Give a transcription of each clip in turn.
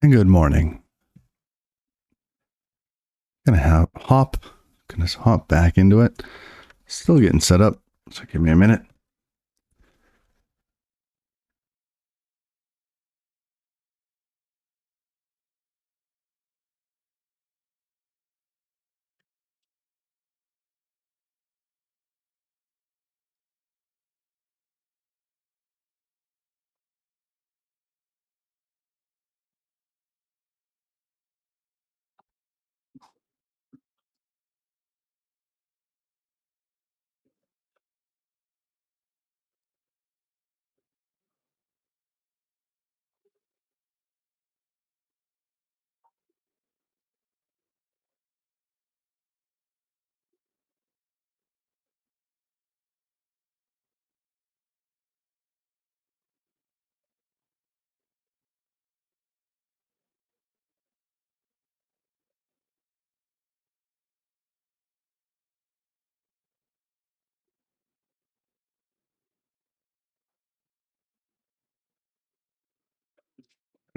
And good morning. Gonna hop back into it. Still getting set up, so give me a minute.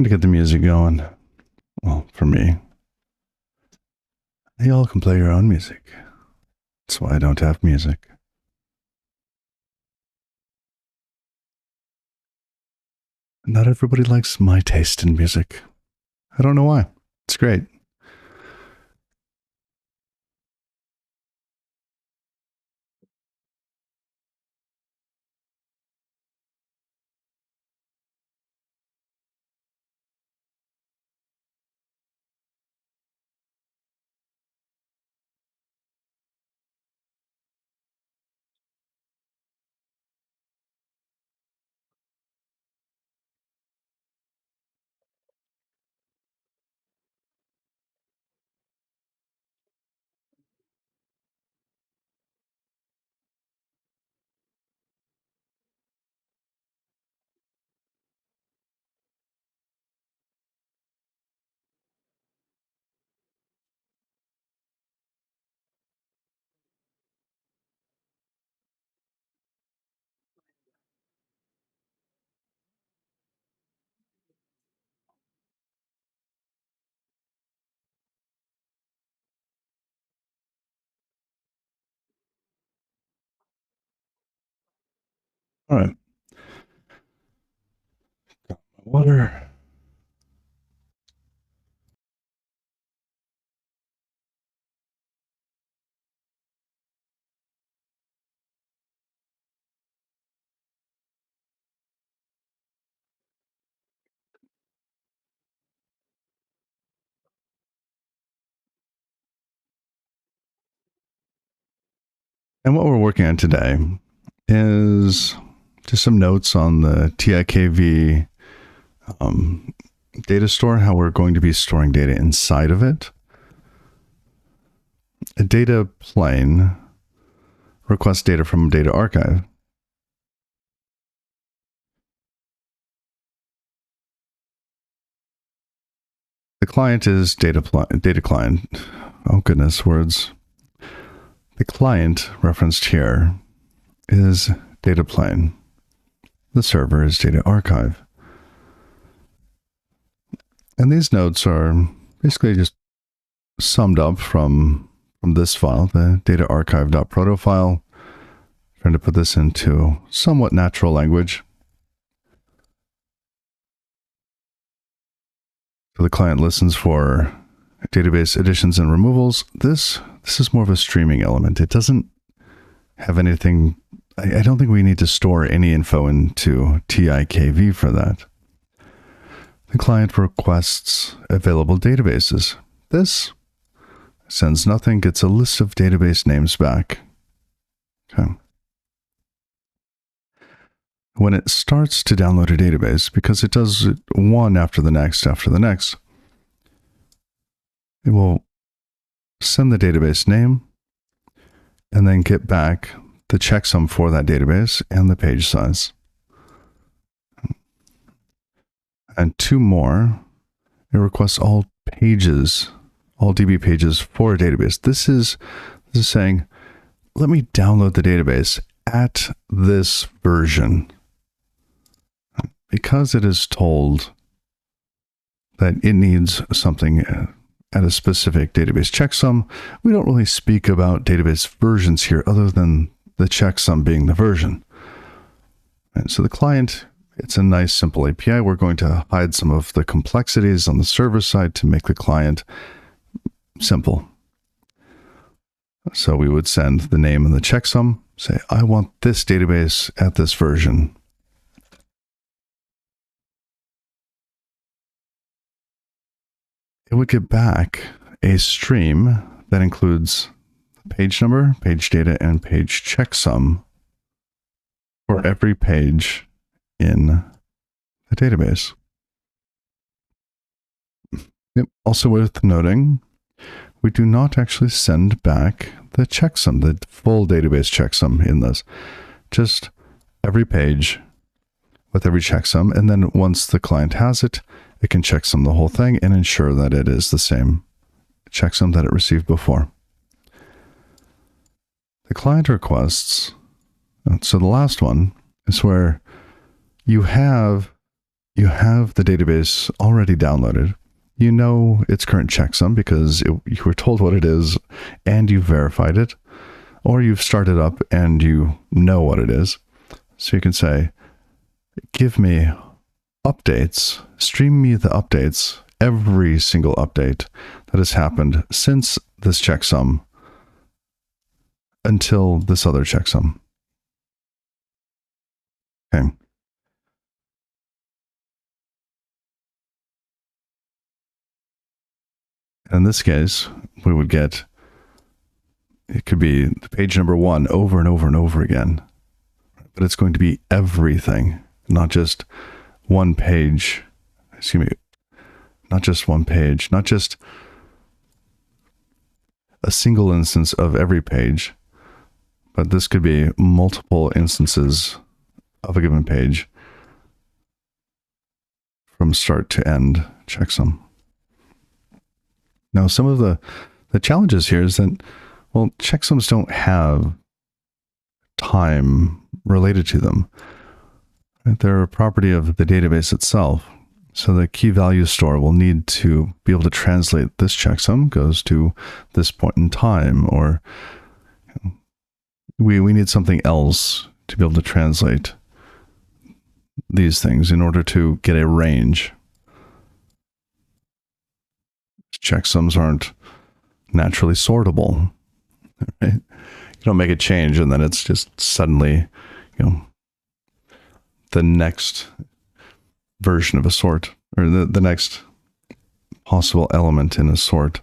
To get the music going. Well, for me, you all can play your own music. That's why I don't have music. Not everybody likes my taste in music. I don't know why. It's great. All right. Water. And what we're working on today is just some notes on the TIKV data store, how we're going to be storing data inside of it. A data plane requests data from data archive. The client is data client. Oh goodness, words. The client referenced here is data plane. The server is data archive. And these notes are basically just summed up from this file, the data archive.proto file. Trying to put this into somewhat natural language. So the client listens for database additions and removals. This is more of a streaming element. It doesn't have anything. I don't think we need to store any info into TIKV for that. The client requests available databases. This sends nothing, gets a list of database names back. Okay. When it starts to download a database, because it does it one after the next, it will send the database name and then get back the checksum for that database and the page size. And two more, it requests all pages, all DB pages for a database. This is saying, let me download the database at this version. Because it is told that it needs something at a specific database checksum. We don't really speak about database versions here other than the checksum being the version. And so the client, it's a nice simple API. We're going to hide some of the complexities on the server side to make the client simple. So we would send the name and the checksum, say, I want this database at this version. It would get back a stream that includes page number, page data, and page checksum for every page in the database. Yep. Also worth noting, we do not actually send back the checksum, the full database checksum in this. Just every page with every checksum, and then once the client has it, it can checksum the whole thing and ensure that it is the same checksum that it received before. The client requests, so the last one is where you have the database already downloaded. You know its current checksum because you were told what it is and you verified it, or you've started up and you know what it is. So you can say, give me updates, stream me the updates, every single update that has happened since this checksum until this other checksum. Okay. In this case, we would get, it could be the page number 1 over and over and over again, but it's going to be everything, not just one page, not just one page, not just a single instance of every page, but this could be multiple instances of a given page from start to end checksum. Now, some of the challenges here is that, well, checksums don't have time related to them. They're a property of the database itself. So the key value store will need to be able to translate this checksum goes to this point in time, or we need something else to be able to translate these things in order to get a range. Checksums aren't naturally sortable, right? You don't make a change and then it's just suddenly, the next version of a sort, or the next possible element in a sort.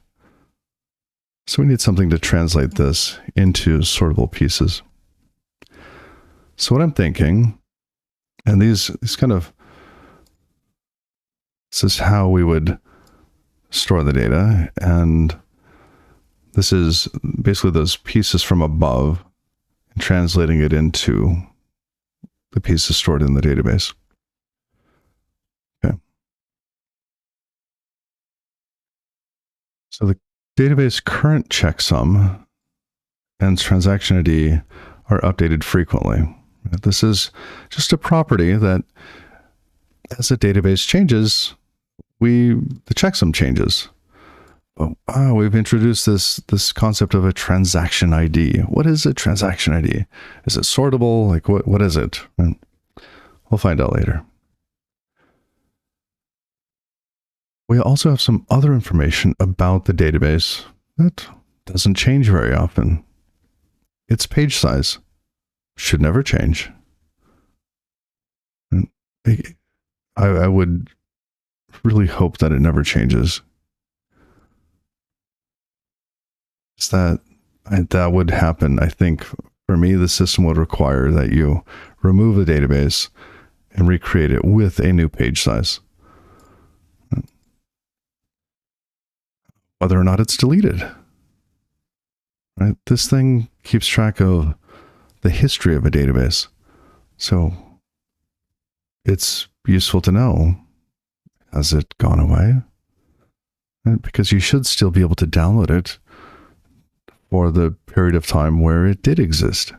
So we need something to translate this into sortable pieces. So what I'm thinking, and these kind of, this is how we would store the data, and this is basically those pieces from above and translating it into the pieces stored in the database. Okay. So the database current checksum and transaction ID are updated frequently. This is just a property that as the database changes, the checksum changes. But we've introduced this concept of a transaction ID. What is a transaction ID? Is it sortable? Like what is it? And we'll find out later. We also have some other information about the database that doesn't change very often. Its page size should never change. And I would really hope that it never changes. That would happen. I think for me, the system would require that you remove the database and recreate it with a new page size, whether or not it's deleted. Right? This thing keeps track of the history of a database, so it's useful to know, has it gone away? Right? Because you should still be able to download it for the period of time where it did exist.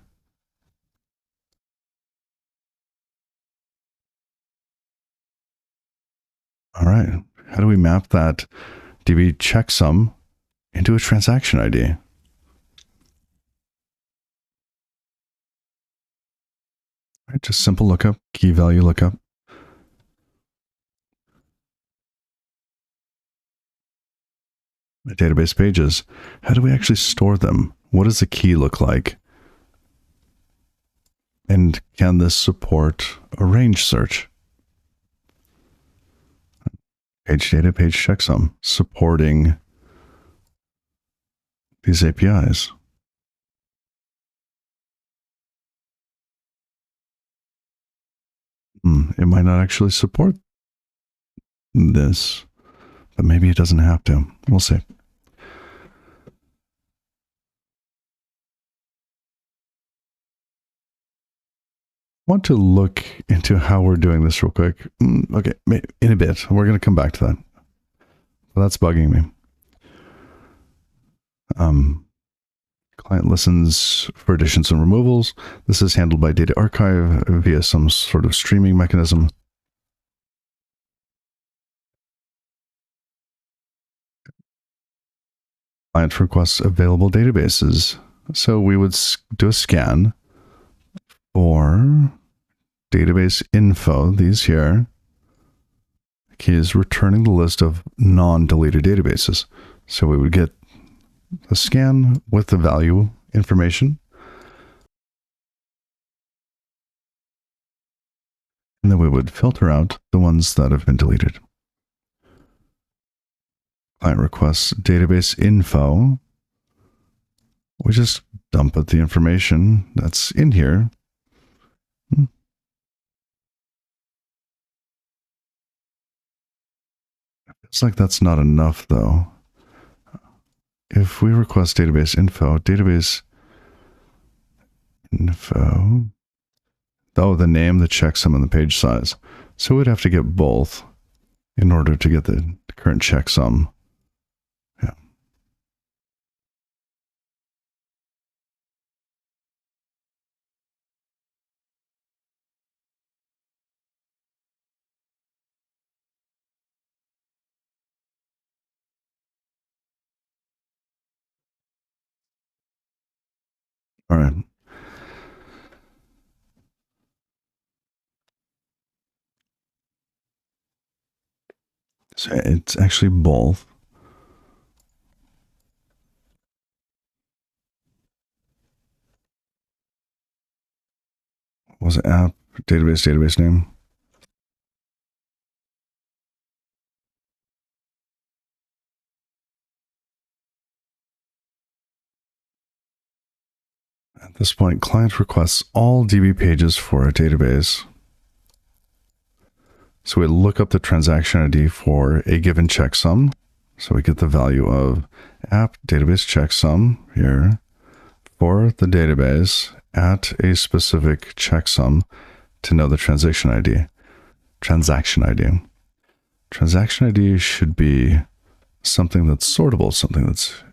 All right. How do we map that DB checksum into a transaction ID? Right, just simple lookup, key value lookup. Database pages. How do we actually store them? What does the key look like? And can this support a range search? Page data, page checksum, supporting these APIs. It might not actually support this, but maybe it doesn't have to. We'll see. Want to look into how we're doing this real quick. Okay, in a bit. We're going to come back to that. Well, that's bugging me. Client listens for additions and removals. This is handled by Data Archive via some sort of streaming mechanism. Client requests available databases. So we would do a scan for database info, these here. Key is returning the list of non-deleted databases. So we would get a scan with the value information. And then we would filter out the ones that have been deleted. Client requests database info. We just dump out the information that's in here. It's like that's not enough though. If we request database info, oh, the name, the checksum, and the page size. So we'd have to get both in order to get the current checksum. Yeah. All right. So it's actually both. What was it app, database name? At this point, client requests all DB pages for a database. So we look up the transaction ID for a given checksum. So we get the value of app database checksum here for the database at a specific checksum to know the transaction ID. Transaction ID should be something that's sortable, something that's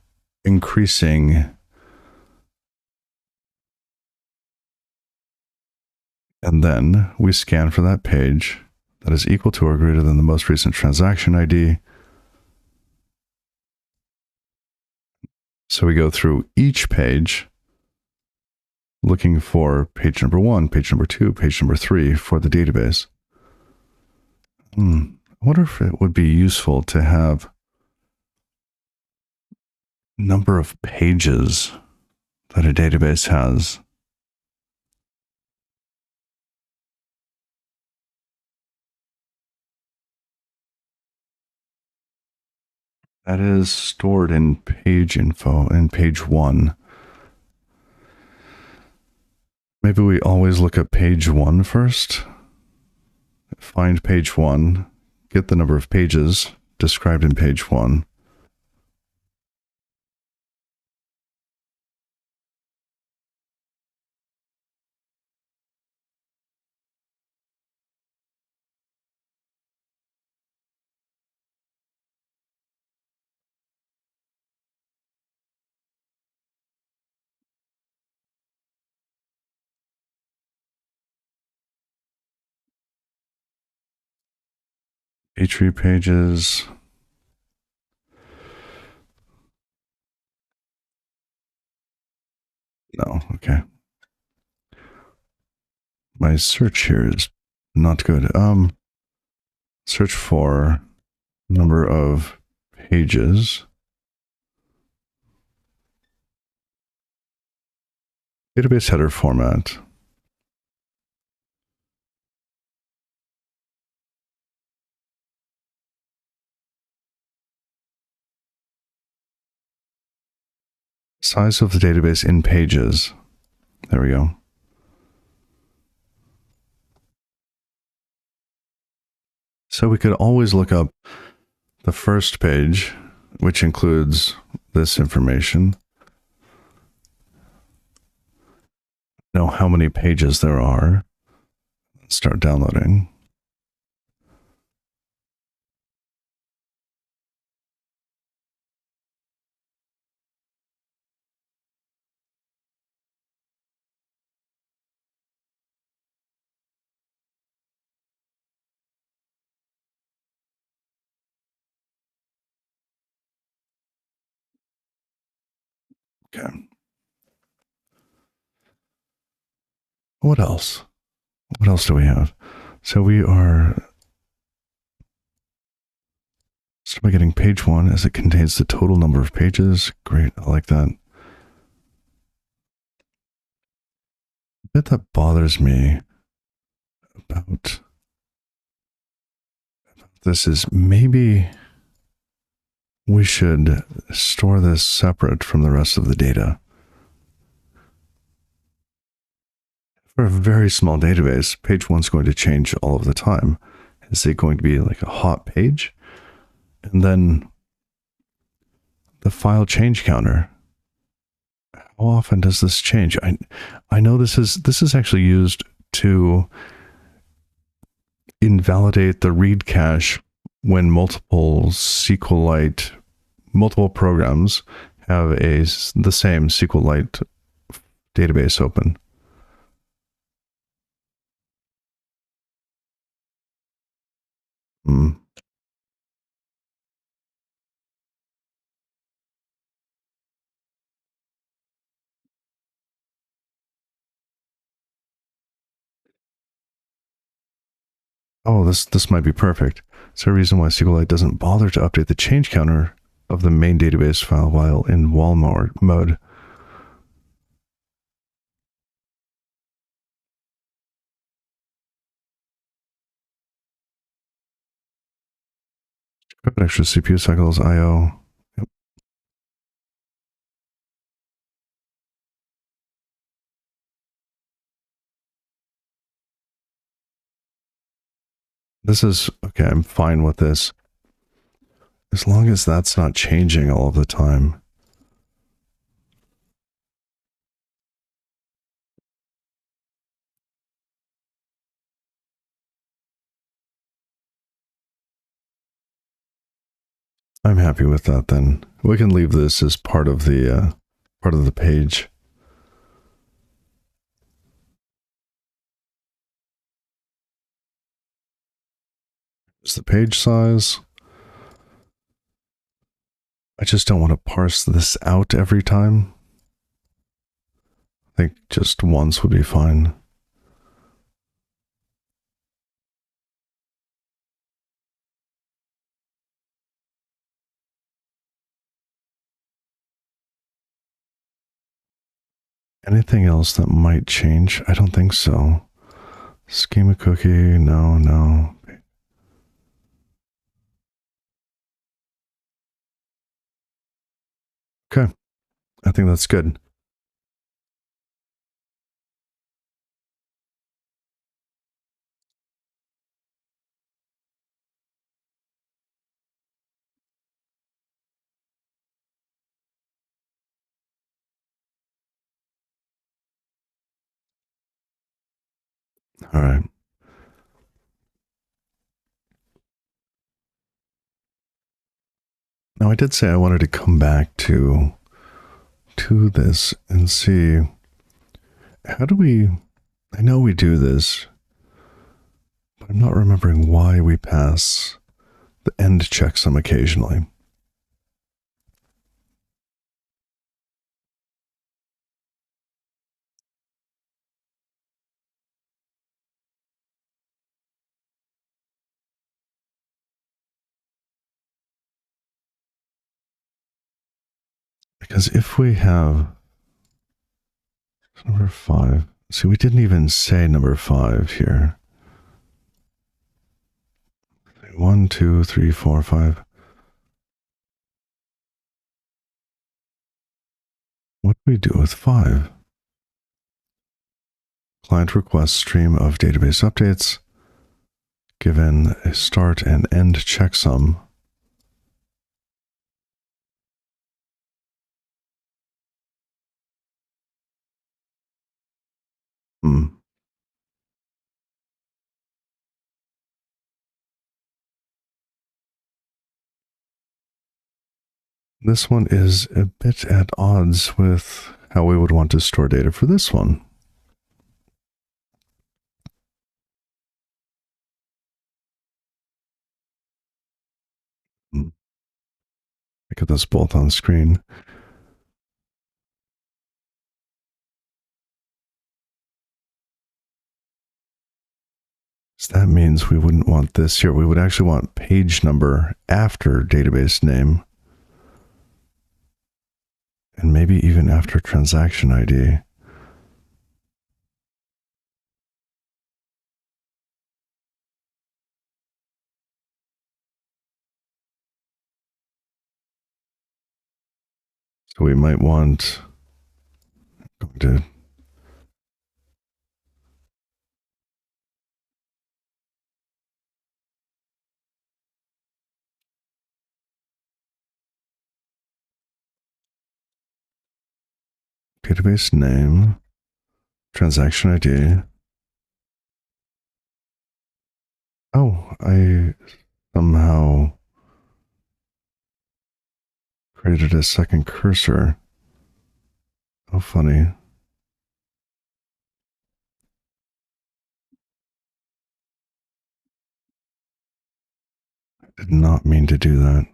increasing. And then we scan for that page that is equal to or greater than the most recent transaction ID. So we go through each page looking for page number 1, page number 2, page number 3 for the database. I wonder if it would be useful to have number of pages that a database has. That is stored in page info in page 1. Maybe we always look at page 1 first. Find page 1, get the number of pages described in page 1. H3 pages. No, okay. My search here is not good. Search for number of pages. Database header format. Size of the database in pages. There we go. So we could always look up the first page, which includes this information. Know how many pages there are. Start downloading. Okay. What else? What else do we have? So we are start by getting page 1 as it contains the total number of pages. Great, I like that. The bit that bothers me about this is maybe we should store this separate from the rest of the data. For a very small database, page 1 is going to change all of the time. Is it going to be like a hot page? And then the file change counter. How often does this change? I know this is actually used to invalidate the read cache when multiple programs have the same SQLite database open. Oh, this might be perfect. Is there a reason why SQLite doesn't bother to update the change counter of the main database file while in wall mode? Extra CPU cycles, I/O. Yep. This is okay. I'm fine with this. As long as that's not changing all of the time. I'm happy with that then. We can leave this as part of the page. Here's the page size. I just don't want to parse this out every time. I think just once would be fine. Anything else that might change? I don't think so. Schema cookie, no. Okay, I think that's good. All right. Now I did say I wanted to come back to this and see how do we, I know we do this, but I'm not remembering why we pass the end checksum occasionally. Because if we have number 5, see, we didn't even say number 5 here. 1, 2, 3, 4, 5. What do we do with 5? Client requests stream of database updates given a start and end checksum. This one is a bit at odds with how we would want to store data for this one. I get this both on screen. So that means we wouldn't want this here. We would actually want page number after database name. And maybe even after transaction ID. So we might want to database name, transaction ID. Oh, I somehow created a second cursor. Oh, funny. I did not mean to do that.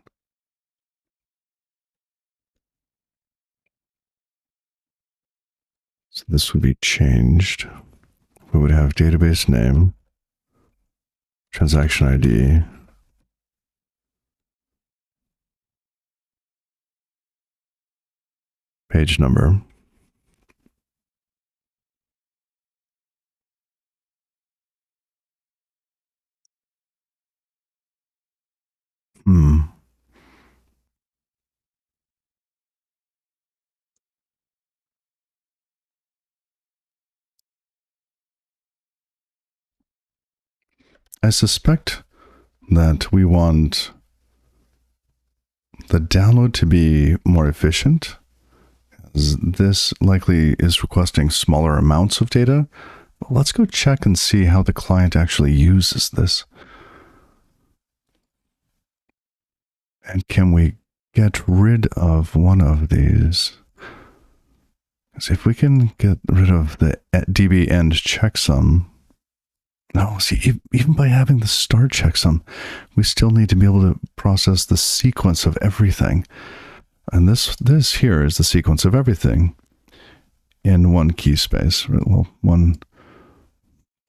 So this would be changed. We would have database name, transaction ID, page number, I suspect that we want the download to be more efficient. This likely is requesting smaller amounts of data. But let's go check and see how the client actually uses this. And can we get rid of one of these? Because if we can get rid of the DB end checksum, no, see, even by having the start checksum, we still need to be able to process the sequence of everything. And this here is the sequence of everything in one key space. Well, one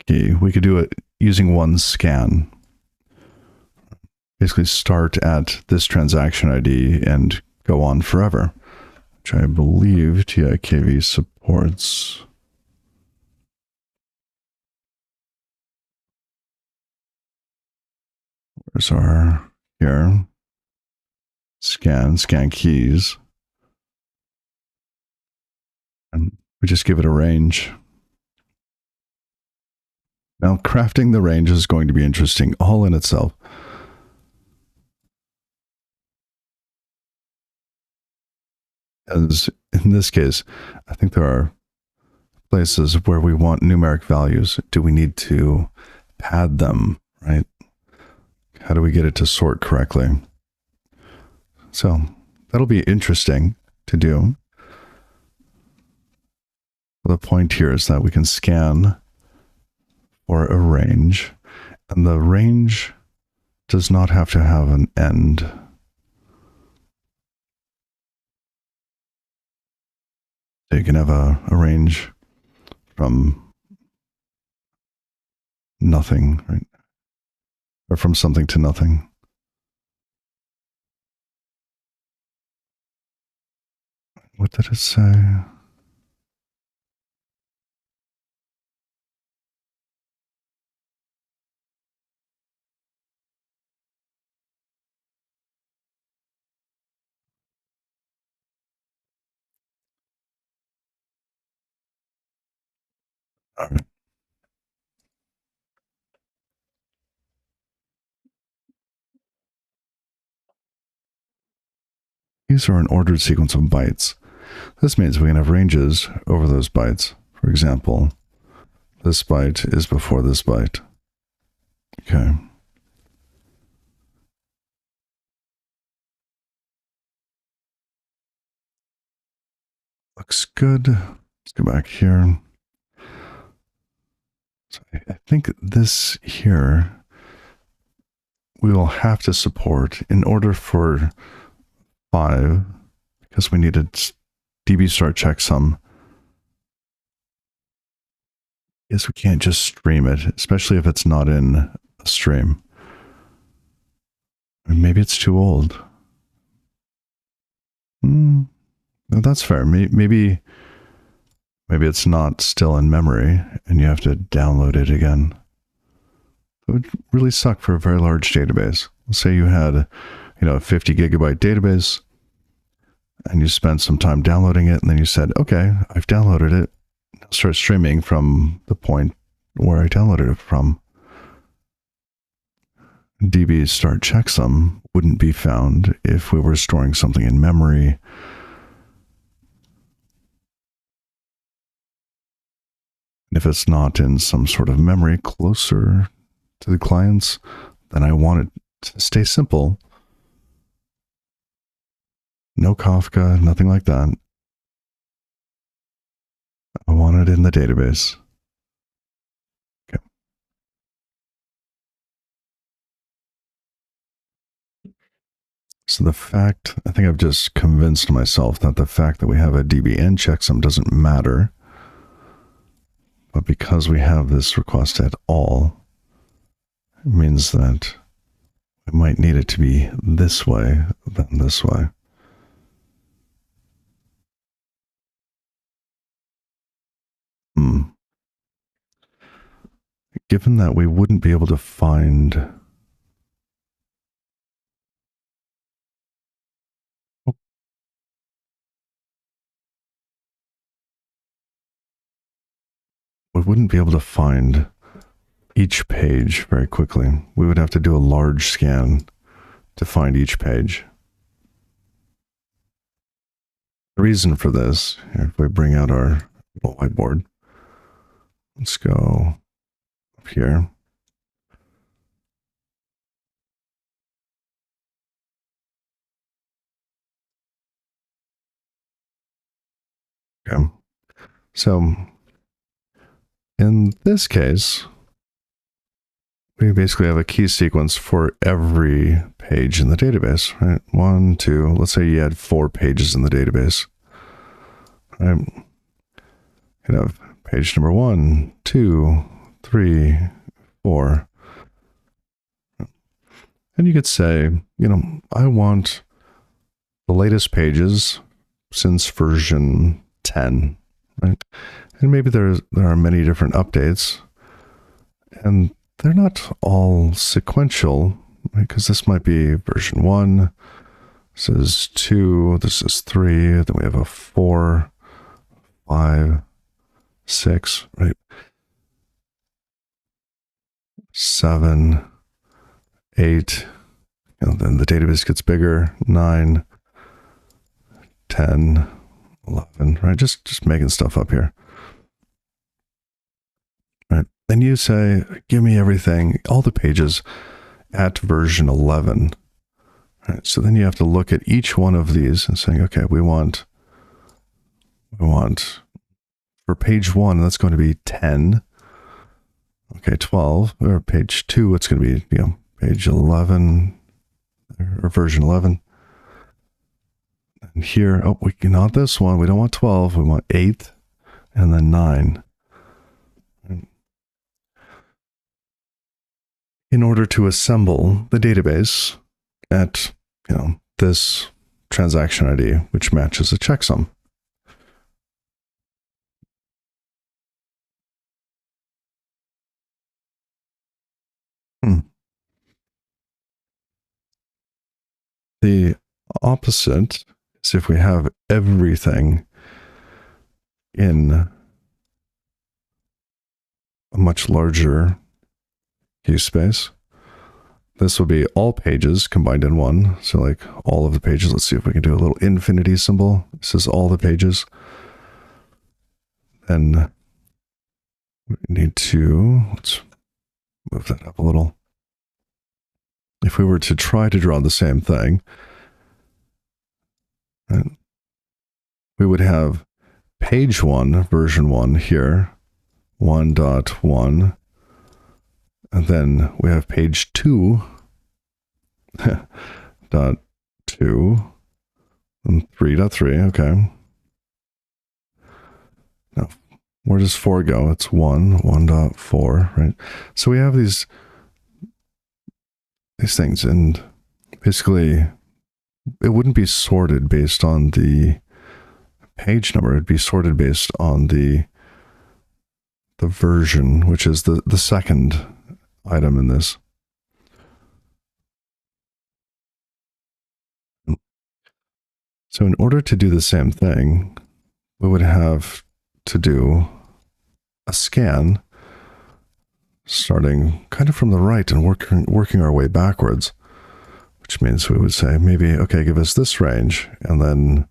key. We could do it using one scan. Basically start at this transaction ID and go on forever, which I believe TIKV supports. Where's our, here, scan keys. And we just give it a range. Now, crafting the range is going to be interesting all in itself. As in this case, I think there are places where we want numeric values. Do we need to pad them, right? How do we get it to sort correctly? So that'll be interesting to do. The point here is that we can scan for a range, and the range does not have to have an end. So you can have a range from nothing, right? Or from something to nothing. What did it say? All right. These are an ordered sequence of bytes. This means we can have ranges over those bytes. For example, this byte is before this byte. Okay. Looks good. Let's go back here. So I think this here we will have to support in order for 5, because we needed db start checksum. Yes, we can't just stream it, especially if it's not in a stream. Maybe it's too old. No, that's fair. Maybe it's not still in memory and you have to download it again. It would really suck for a very large database. Let's say you had, a 50 gigabyte database and you spent some time downloading it and then you said, okay, I've downloaded it. I'll start streaming from the point where I downloaded it from. db start checksum wouldn't be found if we were storing something in memory. If it's not in some sort of memory closer to the clients, then I want it to stay simple. No Kafka, nothing like that. I want it in the database. Okay. So I think I've just convinced myself that the fact that we have a db end checksum doesn't matter. But because we have this request at all, it means that we might need it to be this way than this way. Given that we wouldn't be able to find... We wouldn't be able to find each page very quickly. We would have to do a large scan to find each page. The reason for this, if we bring out our little whiteboard, let's go up here. Okay. So in this case, we basically have a key sequence for every page in the database, right? 1, 2, let's say you had 4 pages in the database. Right? You have page number 1, 2, 3, 4. And you could say, I want the latest pages since version 10, right? And maybe there are many different updates, and they're not all sequential, right? Because this might be version 1, this is 2, this is 3, then we have a 4, 5, 6, right? 7, 8, and then the database gets bigger, 9, 10, 11, right? Just making stuff up here. Right. Then you say, give me everything, all the pages at version 11. Right. So then you have to look at each one of these and saying, okay, we want for page 1, that's going to be 10. Okay, 12. Or page 2, it's going to be, page 11 or version 11. And here, oh, we can not this one. We don't want 12. We want 8 and then 9. In order to assemble the database at, this transaction ID, which matches a checksum. The opposite is if we have everything in a much larger key space. This would be all pages combined in one. So like all of the pages. Let's see if we can do a little infinity symbol. This is all the pages. Then we need to, let's move that up a little. If we were to try to draw the same thing, right, we would have page 1, version 1 here, 1.1. And then we have page 2, dot 2, and 3.3, okay. Now, where does 4 go? It's 1.4, right? So we have these things, and basically it wouldn't be sorted based on the page number. It'd be sorted based on the version, which is the second item in this. So in order to do the same thing, we would have to do a scan starting kind of from the right and working our way backwards, which means we would say maybe, okay, give us this range and then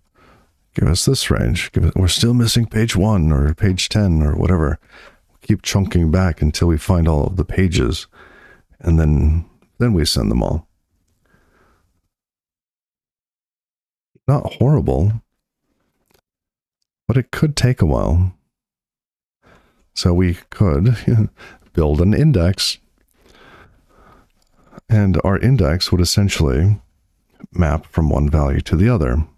give us this range. We're still missing page 1 or page 10 or whatever. Keep chunking back until we find all of the pages, and then we send them all. Not horrible, but it could take a while. So we could build an index, and our index would essentially map from one value to the other.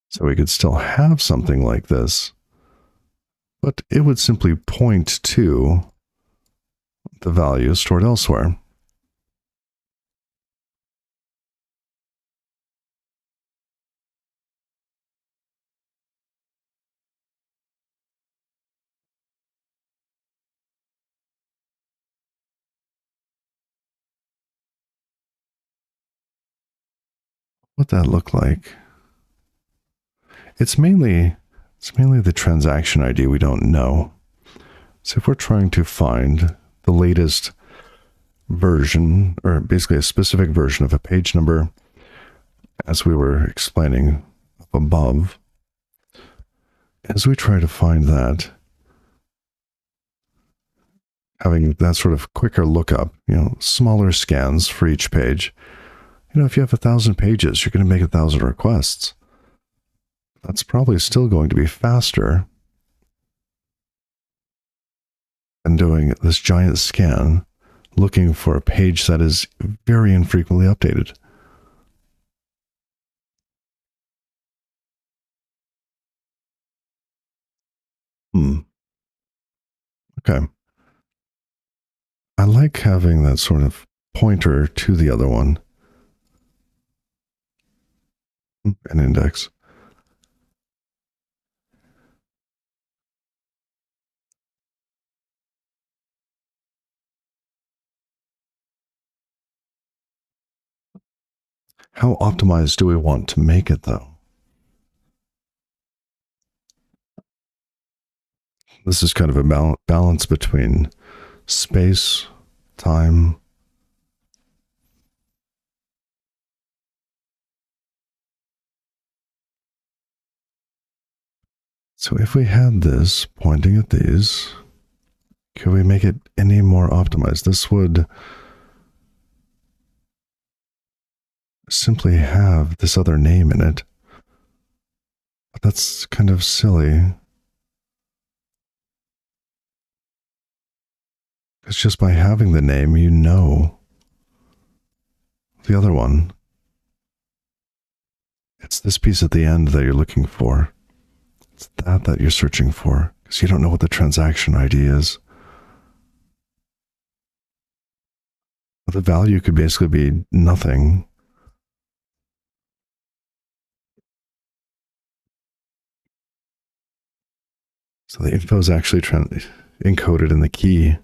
So we could still have something like this, but it would simply point to the value stored elsewhere. What that look like? It's mainly the transaction ID we don't know. So if we're trying to find the latest version, or basically a specific version of a page number, as we were explaining up above, as we try to find that, having that sort of quicker lookup, smaller scans for each page. If you have 1,000 pages, you're going to make 1,000 requests. That's probably still going to be faster than doing this giant scan, looking for a page that is very infrequently updated. Okay. I like having that sort of pointer to the other one. An index. How optimized do we want to make it, though? This is kind of a balance between space, time. So if we had this pointing at these, could we make it any more optimized? This would simply have this other name in it. But that's kind of silly. Because just by having the name, you know the other one. It's this piece at the end that you're looking for. It's that you're searching for. Because you don't know what the transaction ID is. The value could basically be nothing. So the info is actually encoded in the key.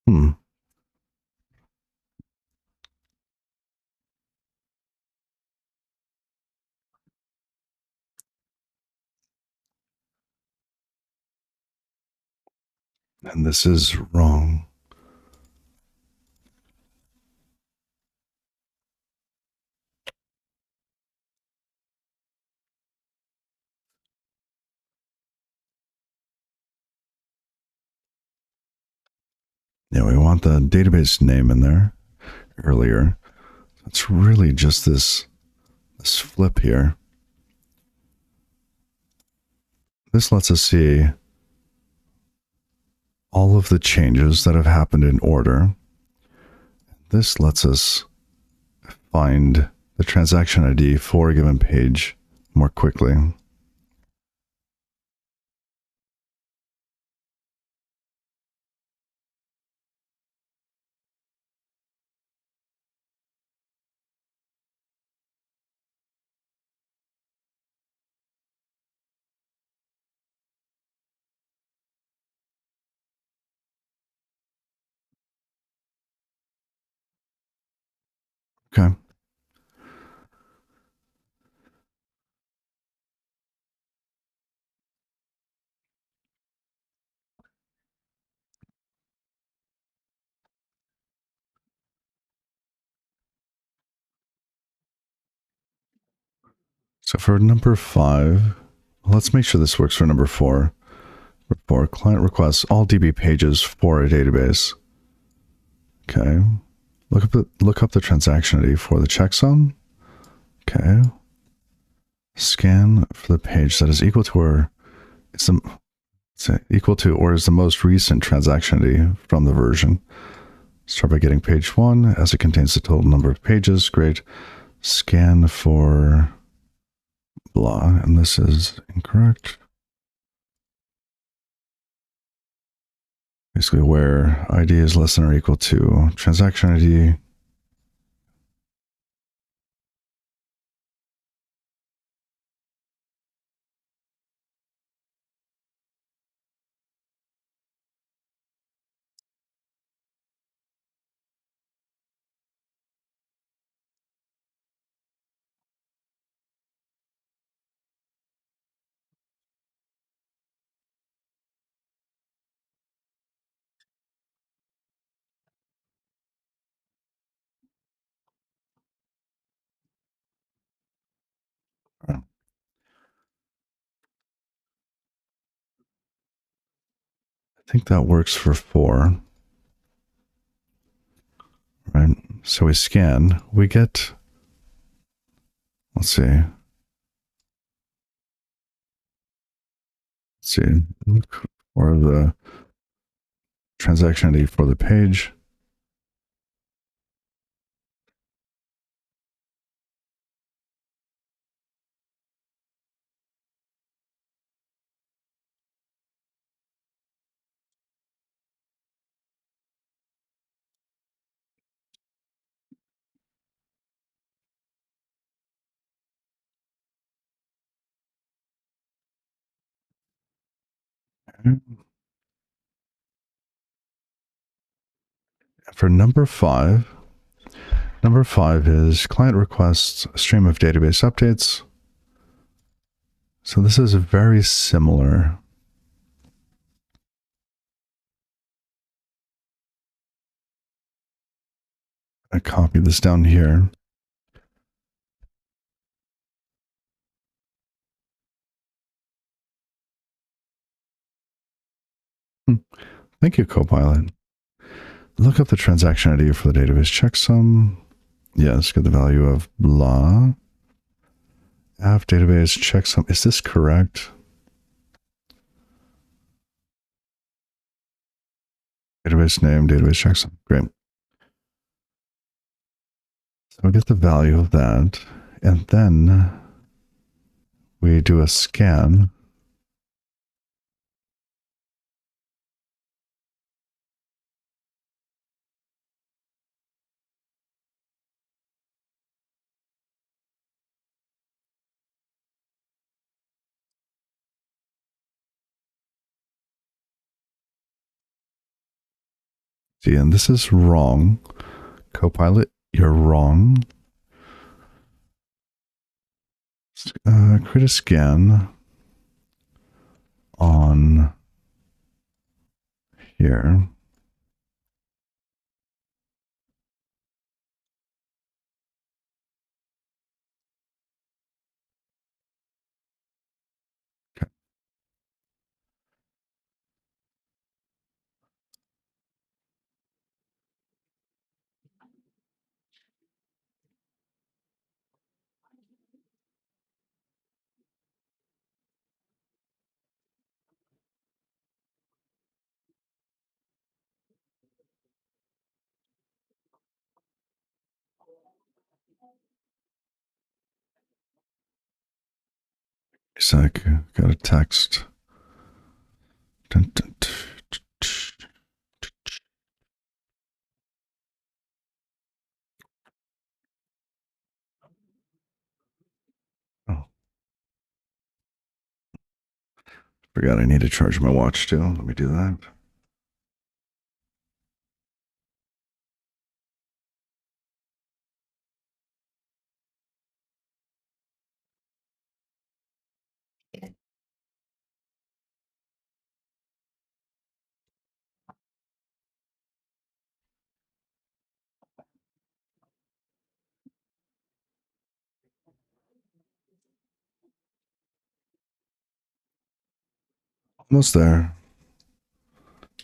Hmm. And this is wrong. Yeah, we want the database name in there earlier. It's really just this flip here. This lets us see all of the changes that have happened in order. This lets us find the transaction ID for a given page more quickly. Okay. So for number 5, let's make sure this works for number 4. For client requests all DB pages for a database. Okay. Look up the transaction ID for the checksum. Okay. Scan for the page that is equal to or is the most recent transaction ID from the version. Start by getting page 1 as it contains the total number of pages. Great. Scan for blah, and this is incorrect. Basically where ID is less than or equal to transaction ID. I think that works for 4. Right. So we scan, we get, let's see. Or the transaction ID for the page. For number 5 is client requests a stream of database updates. So this is very similar. I copy this down here. Thank you, Copilot. Look up the transaction ID for the database checksum. Yes, get the value of blah. App database checksum. Is this correct? Database name, database checksum. Great. So we get the value of that, and then we do a scan. See, and this is wrong. Copilot, you're wrong. Create a scan on here. Okay. Sec, got a text. Dun, dun, oh, forgot I need to charge my watch too. Let me do that. Almost there.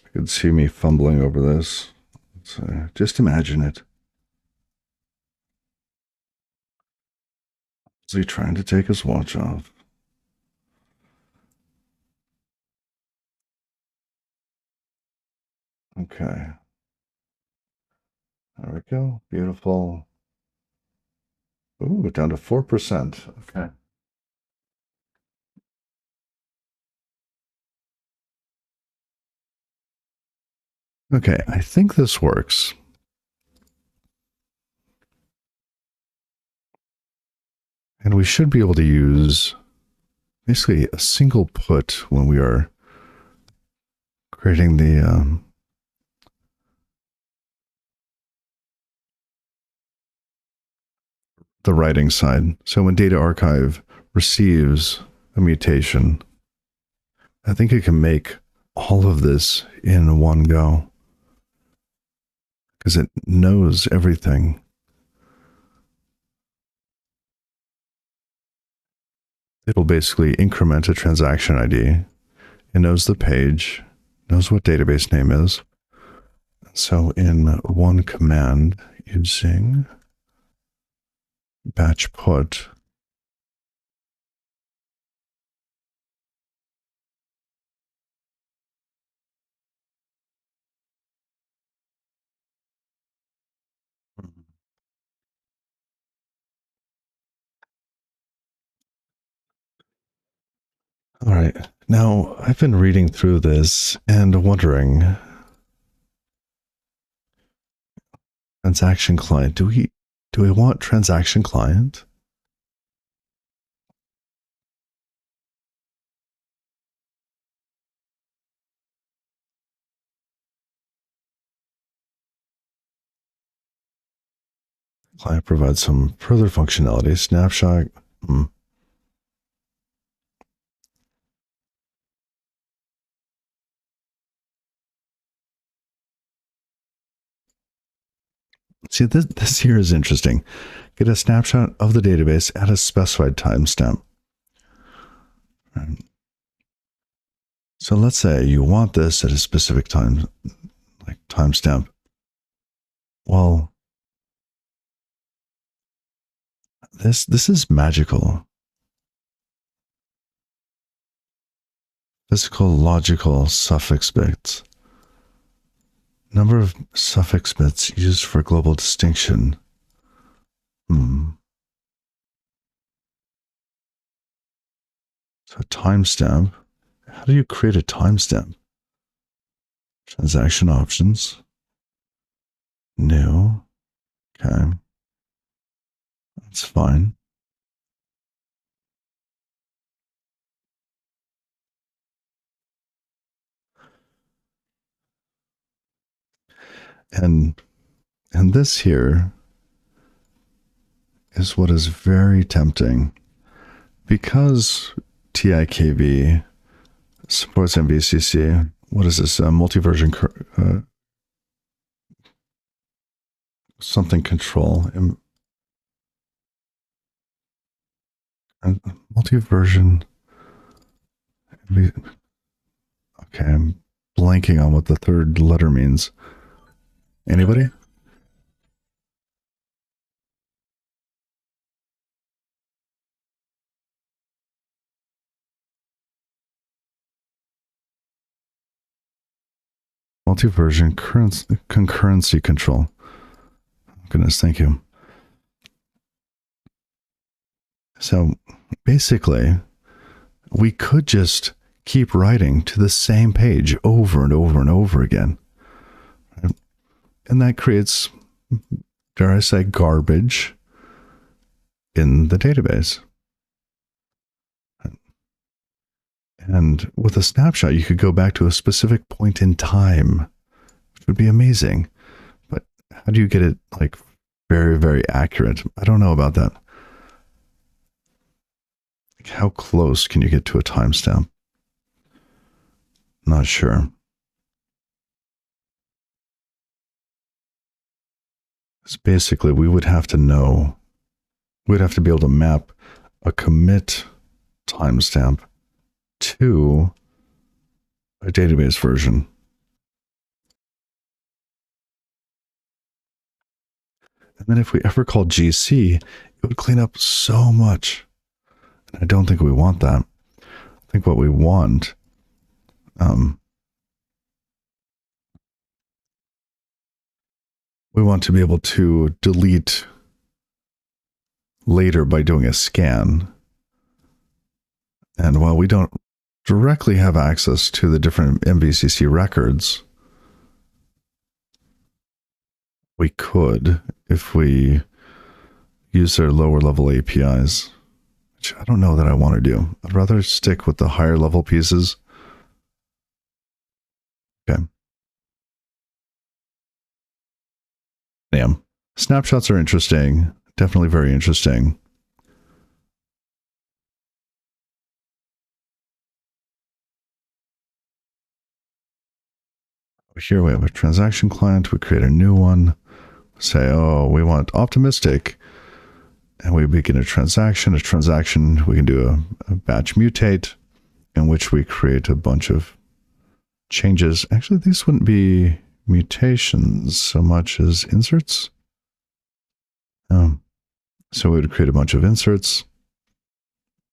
You could see me fumbling over this. Just imagine it. Is he trying to take his watch off? Okay. There we go. Beautiful. Ooh, down to 4%. Okay. Okay, I think this works. And we should be able to use basically a single put when we are creating the writing side. So when Data Archive receives a mutation, I think it can make all of this in one go because it knows everything. It'll basically increment a transaction ID. It knows the page, knows what database name is. So in one command using batch put, all right. Now, I've been reading through this and wondering, transaction client, do we want transaction client? Client provides some further functionality. Snapshot. See, this here is interesting. Get a snapshot of the database at a specified timestamp. Right. So let's say you want this at a specific time, like timestamp. Well, this is magical. Physical logical suffix bits. Number of suffix bits used for global distinction. So timestamp. How do you create a timestamp? Transaction options. New. Okay. That's fine. And this here is what is very tempting, because TIKV supports MVCC. What is this? Multi-version something control. Multi-version. Okay, I'm blanking on what the third letter means. Anybody? Multi-version concurrency control. Goodness, thank you. So basically, we could just keep writing to the same page over and over and over again. And that creates, dare I say, garbage in the database. And with a snapshot, you could go back to a specific point in time, which would be amazing. But how do you get it like very, very accurate? I don't know about that. Like, how close can you get to a timestamp? Not sure. So basically, we would have to know, we'd have to be able to map a commit timestamp to a database version. And then if we ever call GC, it would clean up so much. And I don't think we want that. I think what we want, we want to be able to delete later by doing a scan. And while we don't directly have access to the different MVCC records, we could if we use their lower level APIs, which I don't know that I want to do. I'd rather stick with the higher level pieces. Okay. Yeah. Snapshots are interesting. Definitely very interesting. Here we have a transaction client. We create a new one. Say, oh, we want optimistic. And we begin a transaction. A transaction, we can do a batch mutate in which we create a bunch of changes. Actually, these wouldn't be mutations so much as inserts. So we would create a bunch of inserts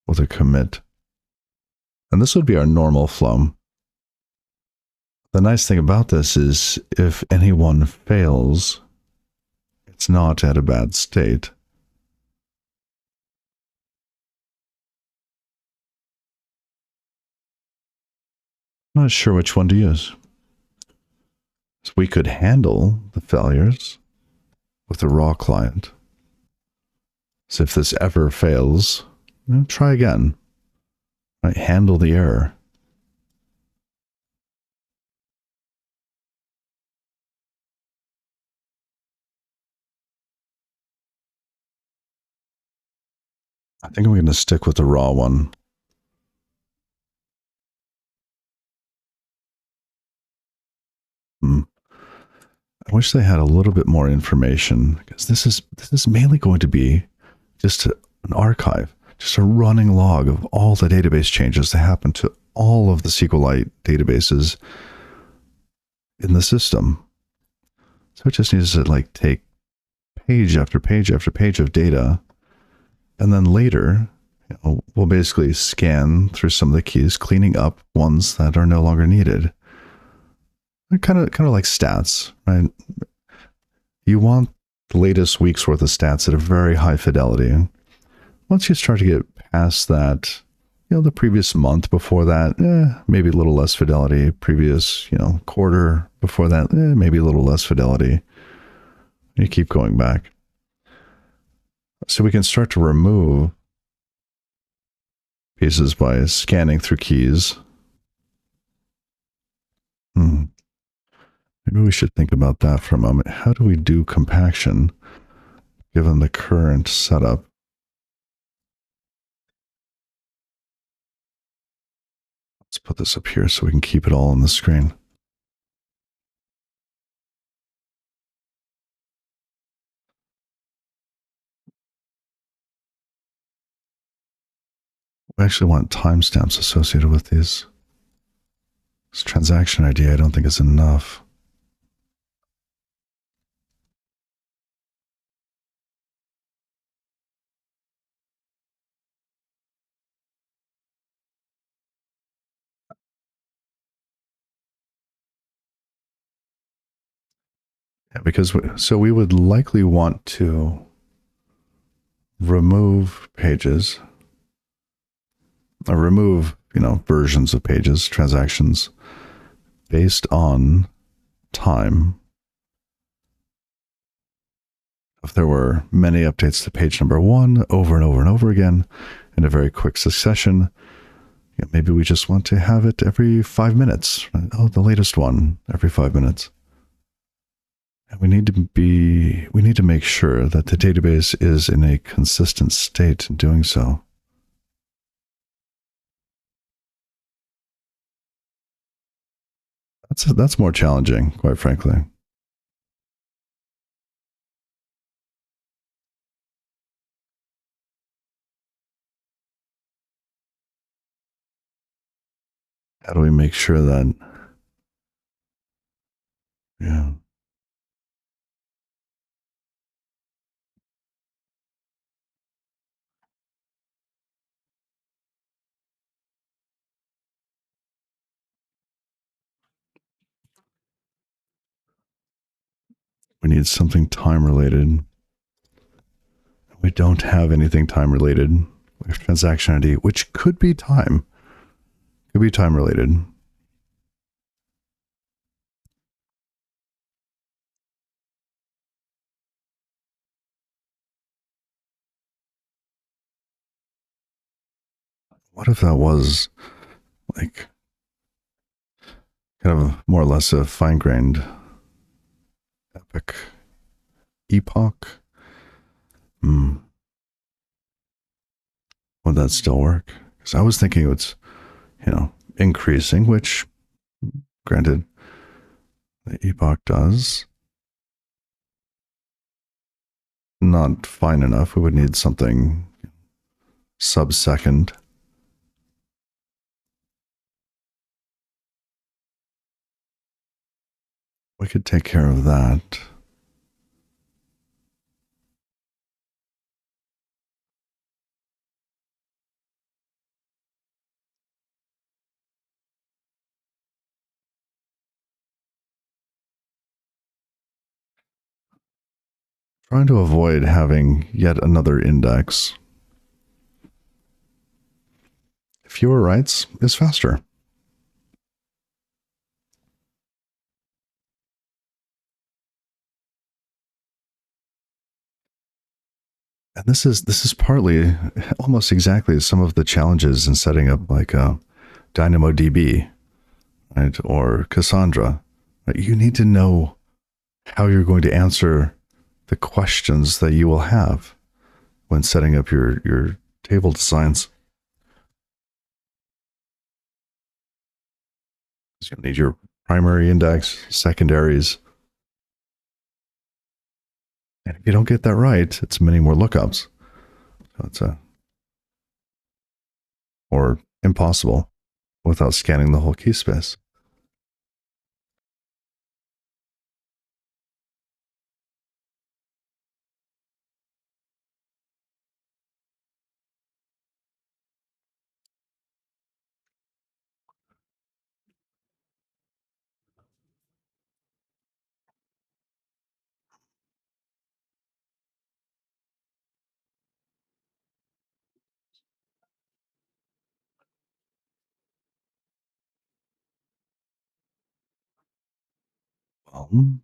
with a commit. And this would be our normal flow. The nice thing about this is if anyone fails, it's not at a bad state. I'm not sure which one to use. So we could handle the failures with a raw client. So if this ever fails, try again. Right? Handle the error. I think I'm going to stick with the raw one. I wish they had a little bit more information, because this is mainly going to be just an archive, just a running log of all the database changes that happen to all of the SQLite databases in the system. So it just needs to like take page after page after page of data, and then later, we'll basically scan through some of the keys, cleaning up ones that are no longer needed. Kind of like stats, right? You want the latest week's worth of stats at a very high fidelity. Once you start to get past that, the previous month before that, maybe a little less fidelity. Previous, quarter before that, maybe a little less fidelity. You keep going back. So we can start to remove pieces by scanning through keys. Maybe we should think about that for a moment. How do we do compaction given the current setup? Let's put this up here so we can keep it all on the screen. We actually want timestamps associated with these. This transaction ID, I don't think is enough. Yeah, because we would likely want to remove pages, or remove, versions of pages, transactions based on time. If there were many updates to page number 1 over and over and over again in a very quick succession, maybe we just want to have it every 5 minutes. Right? Oh, the latest one every 5 minutes. And we need to make sure that the database is in a consistent state in doing so. That's more challenging, quite frankly. How do we make sure that, yeah, we need something time related. We don't have anything time related. We have transaction ID, which could be time related. What if that was like kind of more or less a fine-grained epoch? Would that still work? Because I was thinking it's, increasing, which, granted, the epoch does. Not fine enough. We would need something sub-second. We could take care of that. Trying to avoid having yet another index. Fewer writes is faster. And this is partly, almost exactly, some of the challenges in setting up like a DynamoDB, right, or Cassandra. Right? You need to know how you're going to answer the questions that you will have when setting up your table designs. You'll need your primary index, secondaries. And if you don't get that right, it's many more lookups. So it's or impossible without scanning the whole key space. Well,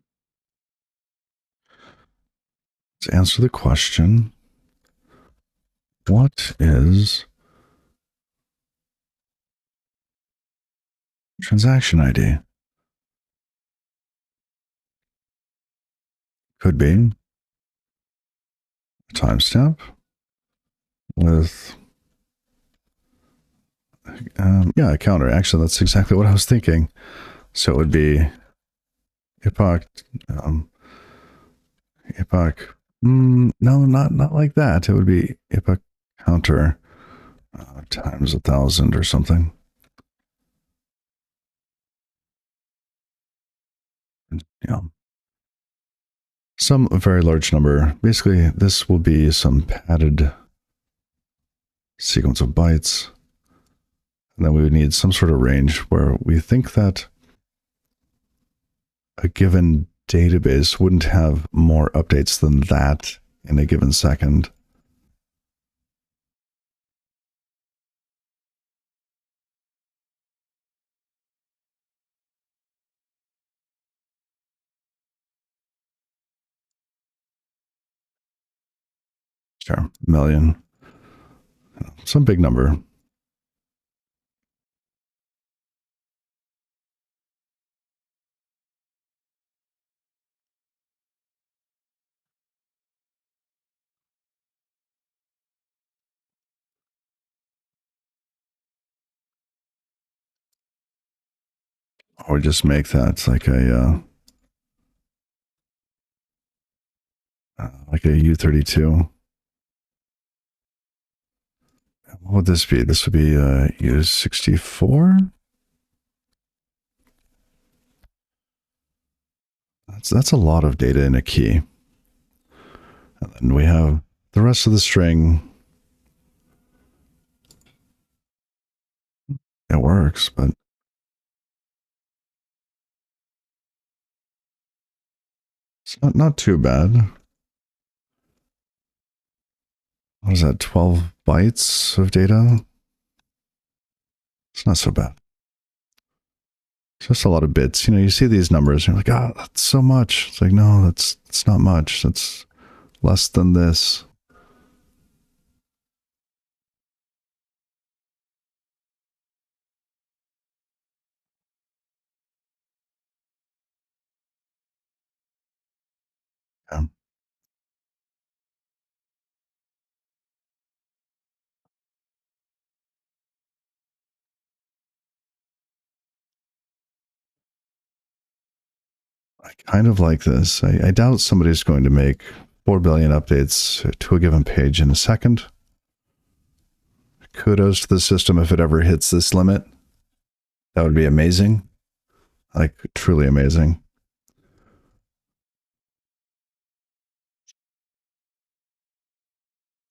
let's answer the question. What is transaction ID? Could be a timestamp with, yeah, a counter. Actually, that's exactly what I was thinking. So it would be epoch, epoch. No, not like that. It would be epoch counter times 1,000 or something. Yeah. Some very large number. Basically, this will be some padded sequence of bytes. And then we would need some sort of range where we think that a given database wouldn't have more updates than that in a given second. Sure, million. Some big number. Or just make that like a U32. What would this be? This would be U64. That's a lot of data in a key. And then we have the rest of the string. It works, but it's not too bad. What is that? 12 bytes of data? It's not so bad. It's just a lot of bits. You know, you see these numbers and you're like, oh, that's so much. It's like, no, that's not much. That's less than this. Yeah. I kind of like this. I doubt somebody's going to make 4 billion updates to a given page in a second. Kudos to the system if it ever hits this limit. That would be amazing. Like, truly amazing.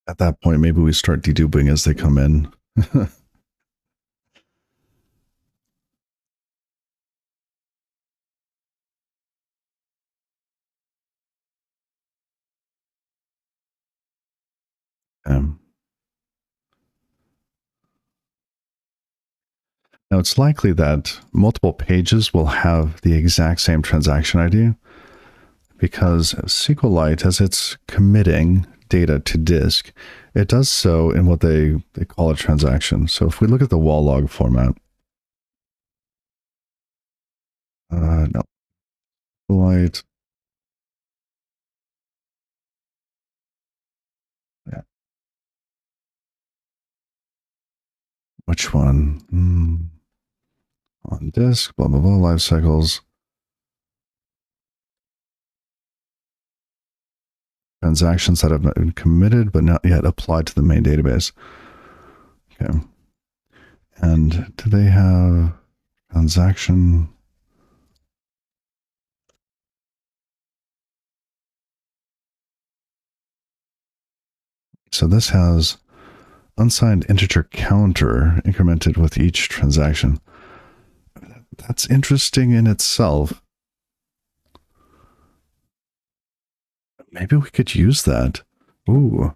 At that point, maybe we start deduping as they come in. um, Now, it's likely that multiple pages will have the exact same transaction ID because SQLite, as it's committing data to disk, it does so in what they call a transaction. So if we look at the wall log format, no, SQLite, yeah. Which one? On disk, blah, blah, blah, life cycles, transactions that have been committed but not yet applied to the main database. Okay. And do they have transaction? So this has unsigned integer counter incremented with each transaction. That's interesting in itself. Maybe we could use that. Ooh.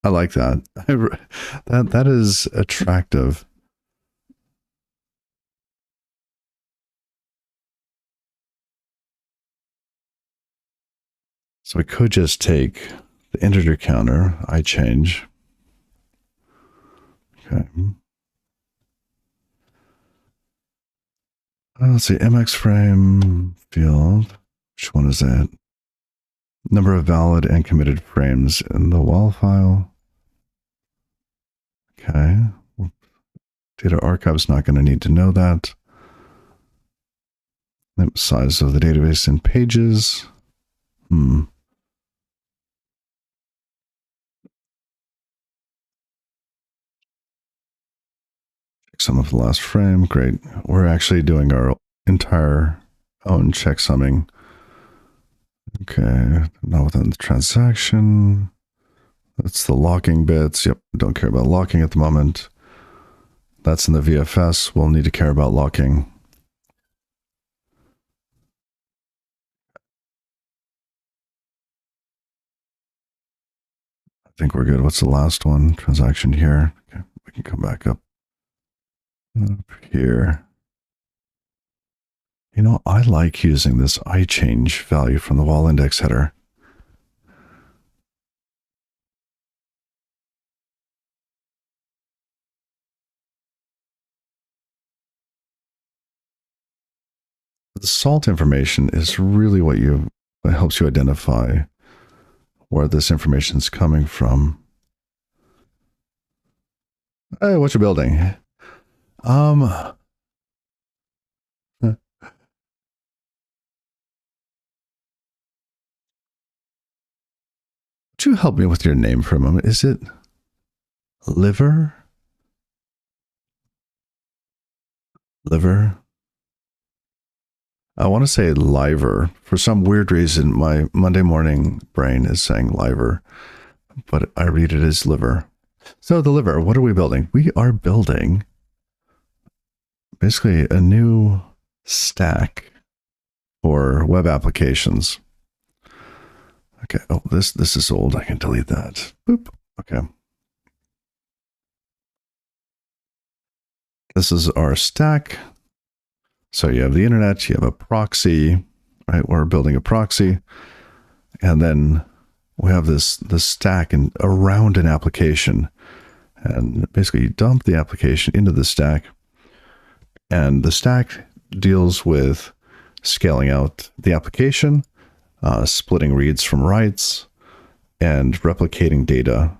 I like that. That is attractive. So we could just take the integer counter, I change. Okay. Let's see, MX frame field. Which one is that? Number of valid and committed frames in the WAL file. Okay. Data archive's not going to need to know that. The size of the database in pages. Checksum of the last frame. Great. We're actually doing our entire own checksumming. Okay. Not within the transaction. That's the locking bits. Yep. Don't care about locking at the moment. That's in the VFS. We'll need to care about locking. I think we're good. What's the last one? Transaction here. Okay. We can come back up here. You know, I like using this iChange value from the WAL index header. The salt information is really what helps you identify where this information is coming from. Hey, what's your building? Would you help me with your name for a moment? Is it Liver? Liver? I want to say Liver. For some weird reason, my Monday morning brain is saying Liver, but I read it as Liver. So the Liver, what are we building? We are building basically a new stack for web applications. Okay. Oh, this is old. I can delete that. Boop. Okay. This is our stack. So you have the internet, you have a proxy, right? We're building a proxy. And then we have this stack and around an application. And basically you dump the application into the stack. And the stack deals with scaling out the application, splitting reads from writes, and replicating data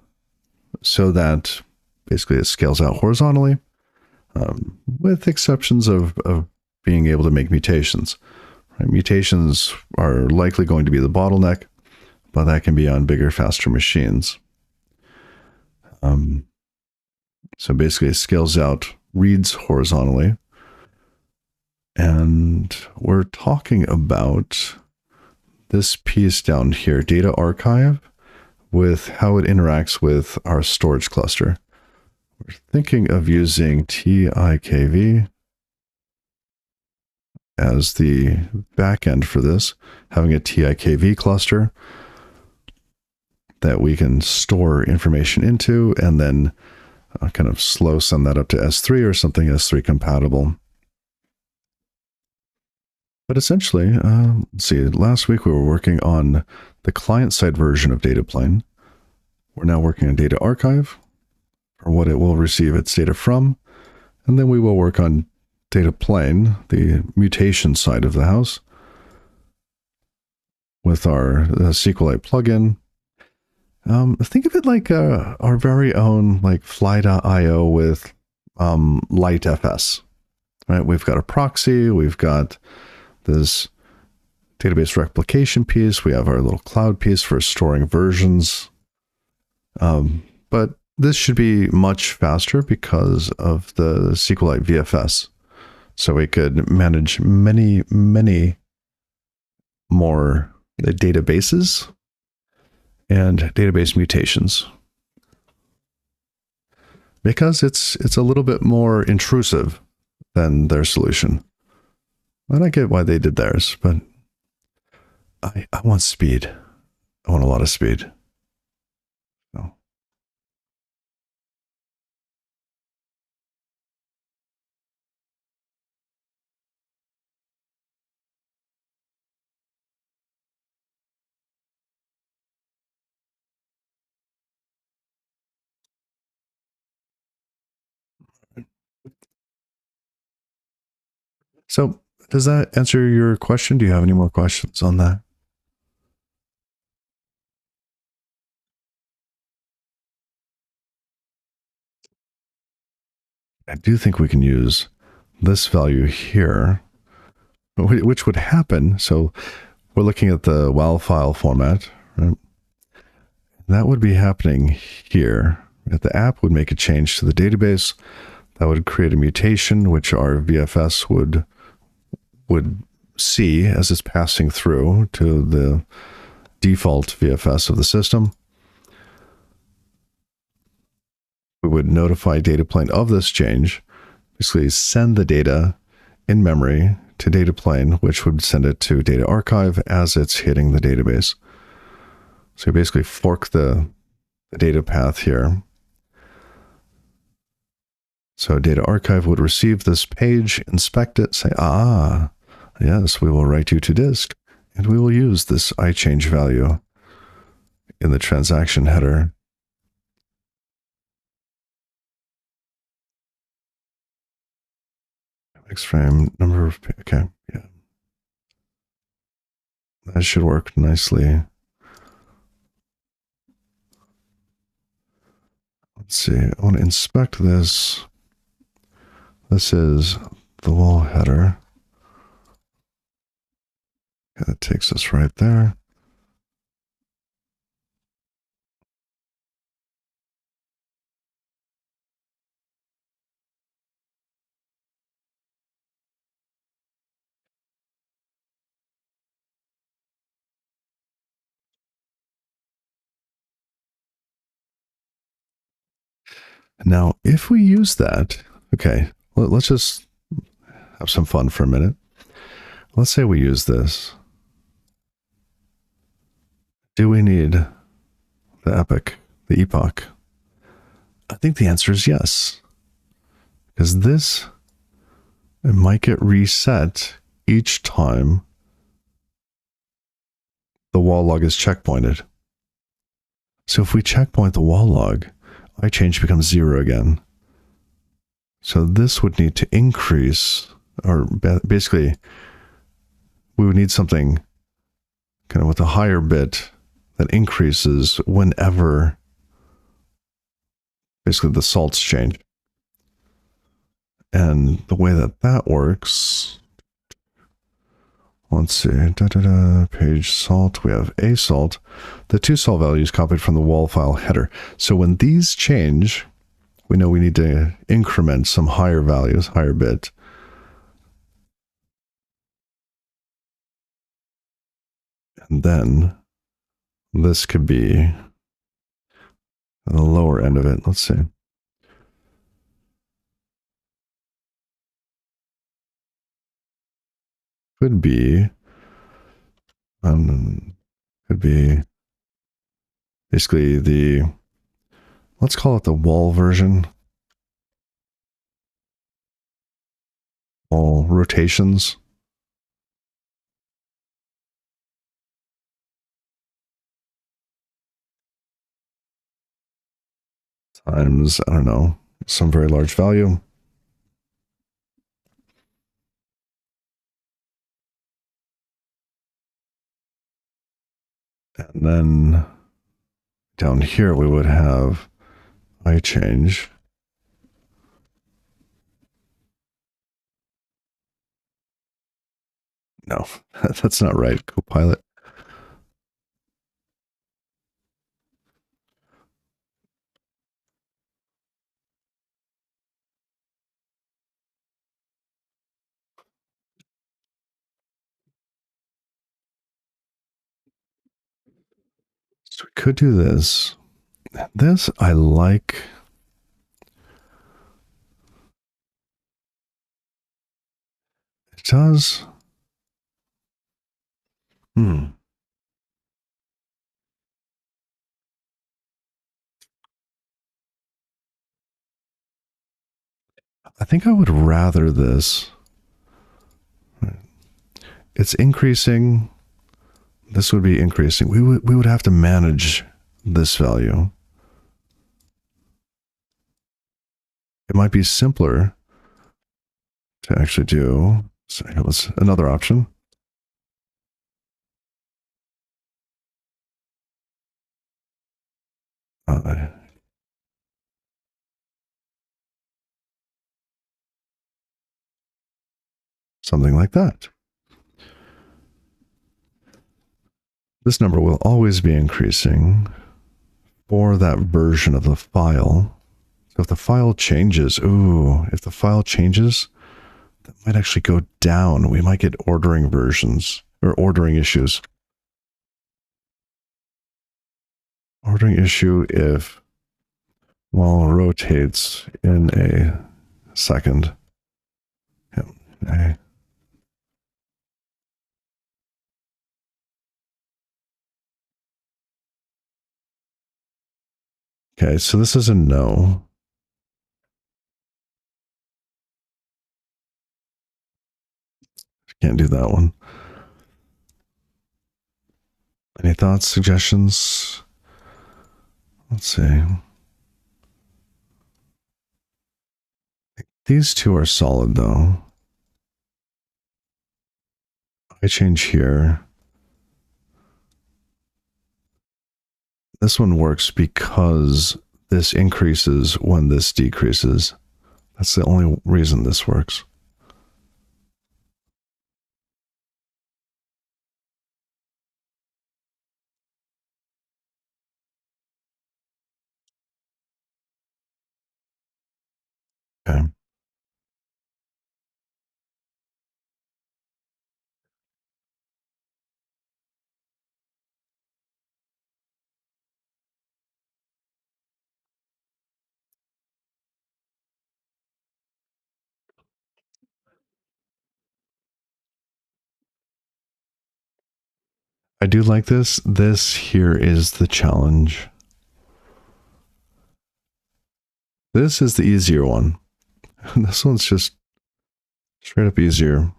so that basically it scales out horizontally, with exceptions of being able to make mutations. Right? Mutations are likely going to be the bottleneck, but that can be on bigger, faster machines. So basically it scales out reads horizontally. And we're talking about this piece down here, data archive, with how it interacts with our storage cluster. We're thinking of using TIKV as the backend for this, having a TIKV cluster that we can store information into and then kind of slow send that up to S3 or something S3 compatible. But essentially, let's see, last week we were working on the client-side version of Dataplane. We're now working on Data Archive for what it will receive its data from. And then we will work on Dataplane, the mutation side of the house, with our SQLite plugin. Think of it like our very own like Fly.io with LightFS. Right? We've got a proxy, we've got this database replication piece, we have our little cloud piece for storing versions. But this should be much faster because of the SQLite VFS. So we could manage many, many more databases and database mutations. Because it's a little bit more intrusive than their solution. And I get why they did theirs, but I want speed. I want a lot of speed. So So does that answer your question? Do you have any more questions on that? I do think we can use this value here, which would happen. So we're looking at the WAL file format, right? That would be happening here. The app would make a change to the database. That would create a mutation, which our VFS would see as it's passing through to the default VFS of the system. We would notify data plane of this change, basically send the data in memory to data plane, which would send it to data archive as it's hitting the database. So you basically fork the data path here. So data archive would receive this page, inspect it, say, yes, we will write you to disk, and we will use this iChange value in the transaction header. Next frame, number of, okay, yeah. That should work nicely. Let's see, I want to inspect this. This is the wall header. Okay, that takes us right there. Now, if we use that, okay, let's just have some fun for a minute. Let's say we use this. Do we need the epoch, the epoch? I think the answer is yes. Because this, it might get reset each time the wall log is checkpointed. So if we checkpoint the wall log, iChange becomes 0 again. So this would need to increase, or basically, we would need something kind of with a higher bit that increases whenever basically the salts change. And the way that works, let's see, page salt, we have a salt, the two salt values copied from the wall file header. So when these change, we know we need to increment some higher values, higher bit. And then this could be the lower end of it. Let's see. Could be basically the, let's call it the wall version. All rotations. Times, I don't know, some very large value. And then down here we would have iChange. No, that's not right, Copilot. So we could do this. This I like. It does. I think I would rather this. It's increasing. This would be increasing. We would have to manage this value. It might be simpler to actually do So it was another option. Something like that. This number will always be increasing for that version of the file. So if the file changes, if the file changes, that might actually go down. We might get ordering versions or ordering issues. Ordering issue if while rotates in a second. Okay, so this is a no. Can't do that one. Any thoughts, suggestions? Let's see. These two are solid though. I change here. This one works because this increases when this decreases. That's the only reason this works. Okay. I do like this. This here is the challenge. This is the easier one. This one's just straight up easier.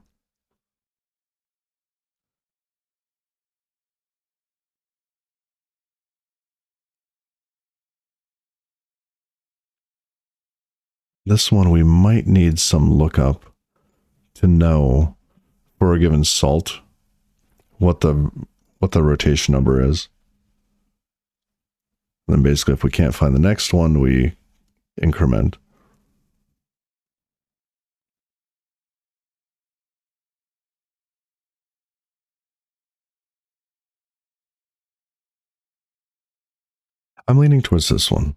This one we might need some lookup to know for a given salt what the rotation number is. And then basically if we can't find the next one, we increment. I'm leaning towards this one.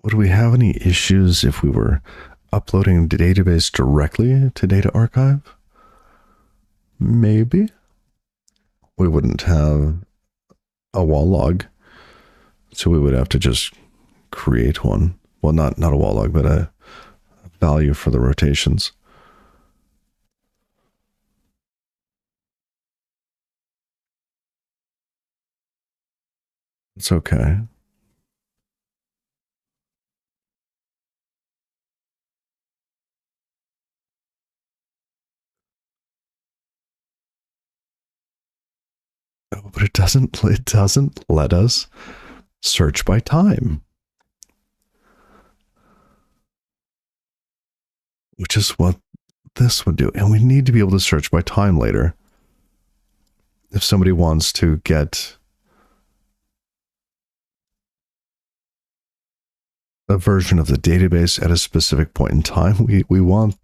Would we have any issues if we were uploading the database directly to Data Archive? Maybe. We wouldn't have a wall log, so we would have to just create one. Well, not a wall log, but a value for the rotations. It's okay. Oh, but it doesn't let us search by time, which is what this would do. And we need to be able to search by time later. If somebody wants to get a version of the database at a specific point in time, we want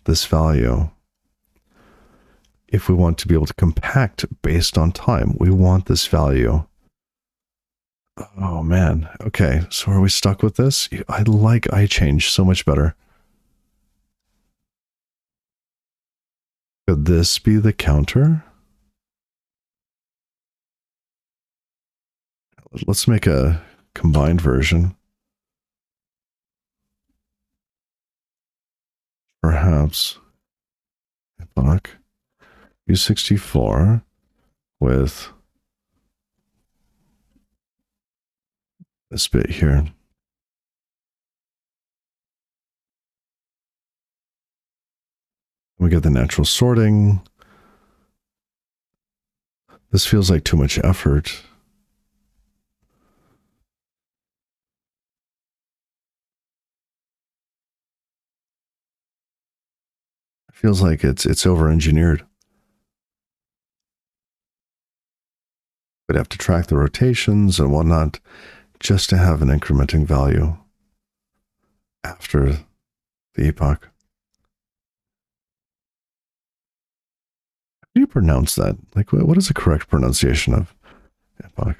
this value. If we want to be able to compact based on time, we want this value. Oh man. Okay. So are we stuck with this? I like iChange so much better. Could this be the counter? Let's make a combined version. Perhaps epoch U64 with this bit here. We get the natural sorting. This feels like too much effort. It feels like it's over-engineered. We'd have to track the rotations and whatnot just to have an incrementing value after the epoch. How do you pronounce that? Like, what is the correct pronunciation of epoch?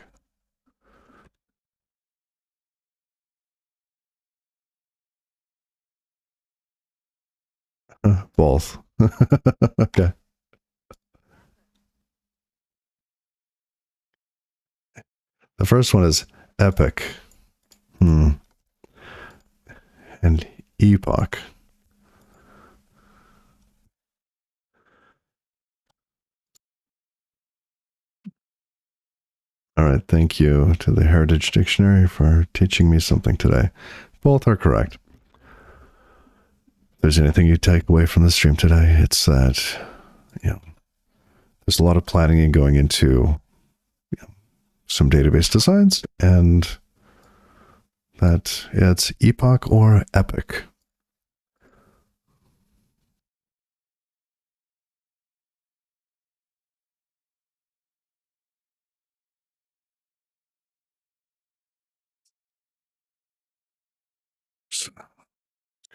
Both. Okay. The first one is epic. And epoch. All right. Thank you to the Heritage Dictionary for teaching me something today. Both are correct. If there's anything you take away from the stream today, it's that, there's a lot of planning and going into some database designs, and that it's epoch or epic.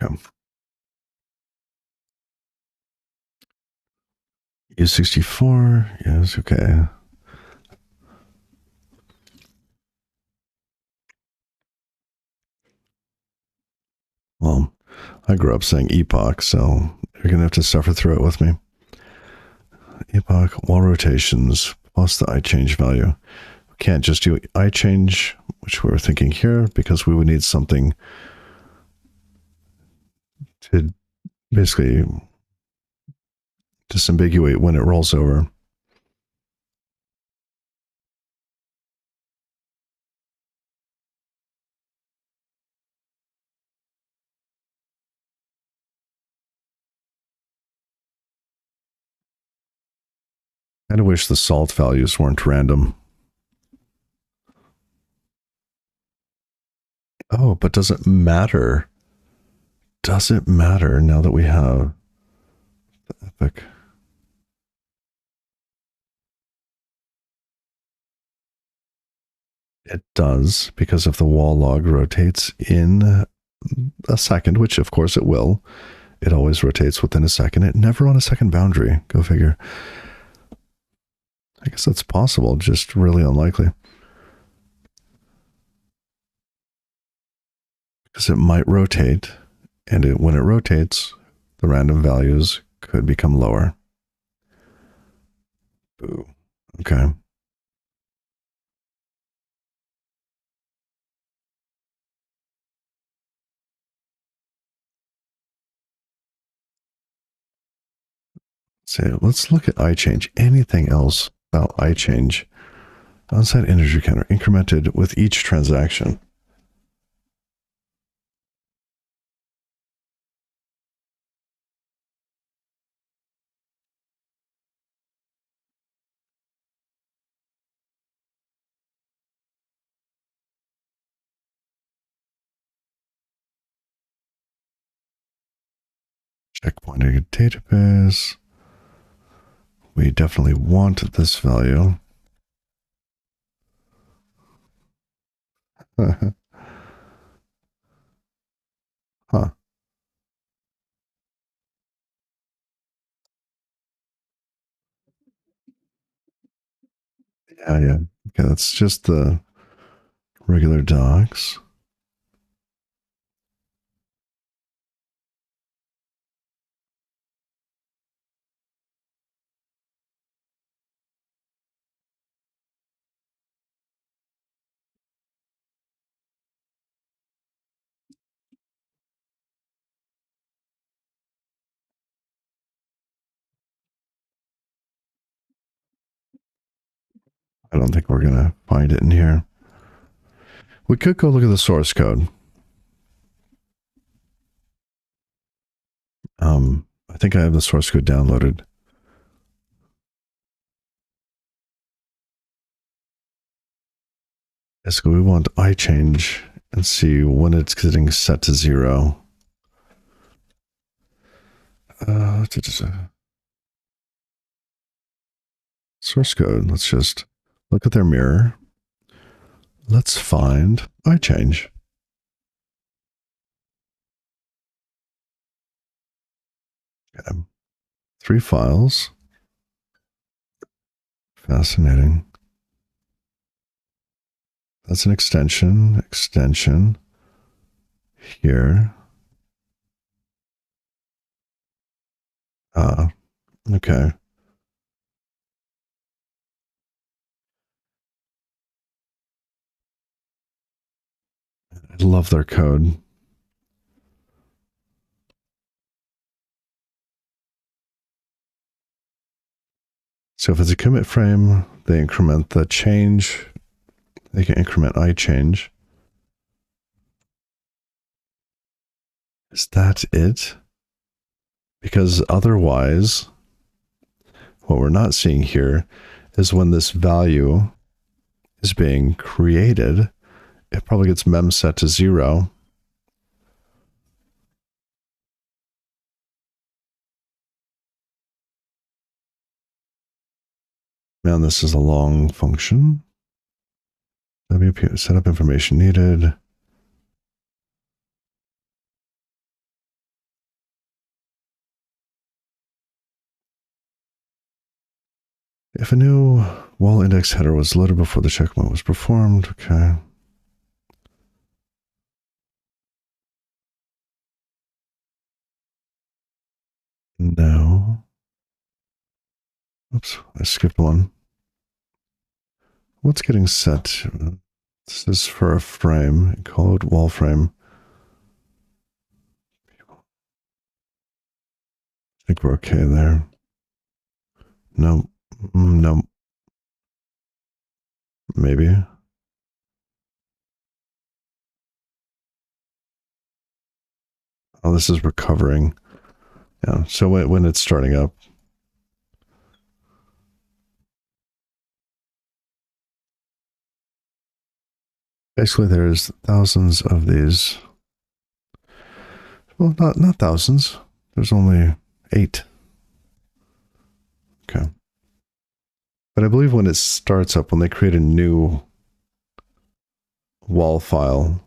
Okay. U64, yes, okay. Well, I grew up saying epoch, so you're going to have to suffer through it with me. Epoch, wall rotations, plus the I-change value. We can't just do I-change, which we were thinking here, because we would need something to basically disambiguate when it rolls over. I wish the salt values weren't random. Oh, but does it matter? Does it matter now that we have the epic? It does, because if the wall log rotates in a second, which of course it will, it always rotates within a second. It never on a second boundary. Go figure. I guess that's possible, just really unlikely. Because it might rotate, and when it rotates, the random values could become lower. Boo. Okay. So let's look at I-change. Anything else about I-change? Onsite integer counter incremented with each transaction. Checkpointing database. We definitely want this value. Huh. Yeah. Okay, that's just the regular docs. I don't think we're going to find it in here. We could go look at the source code. I think I have the source code downloaded. So we want iChange and see when it's getting set to 0. Source code. Let's just look at their mirror. Let's find iChange. Okay. 3 files. Fascinating. That's an extension. Extension. Here. Okay. I love their code. So if it's a commit frame, they increment the change. They can increment iChange. Is that it? Because otherwise, what we're not seeing here is when this value is being created, it probably gets mem set to 0. Man, this is a long function. WP setup information needed. If a new wall index header was loaded before the checkmark was performed, okay. No. Oops, I skipped one. What's getting set? This is for a frame, call it wall frame. I think we're okay there. No, no. Maybe. Oh, this is recovering. Yeah, so when it's starting up. Basically, there's thousands of these. Well, not thousands. There's only 8. Okay. But I believe when it starts up, when they create a new wall file,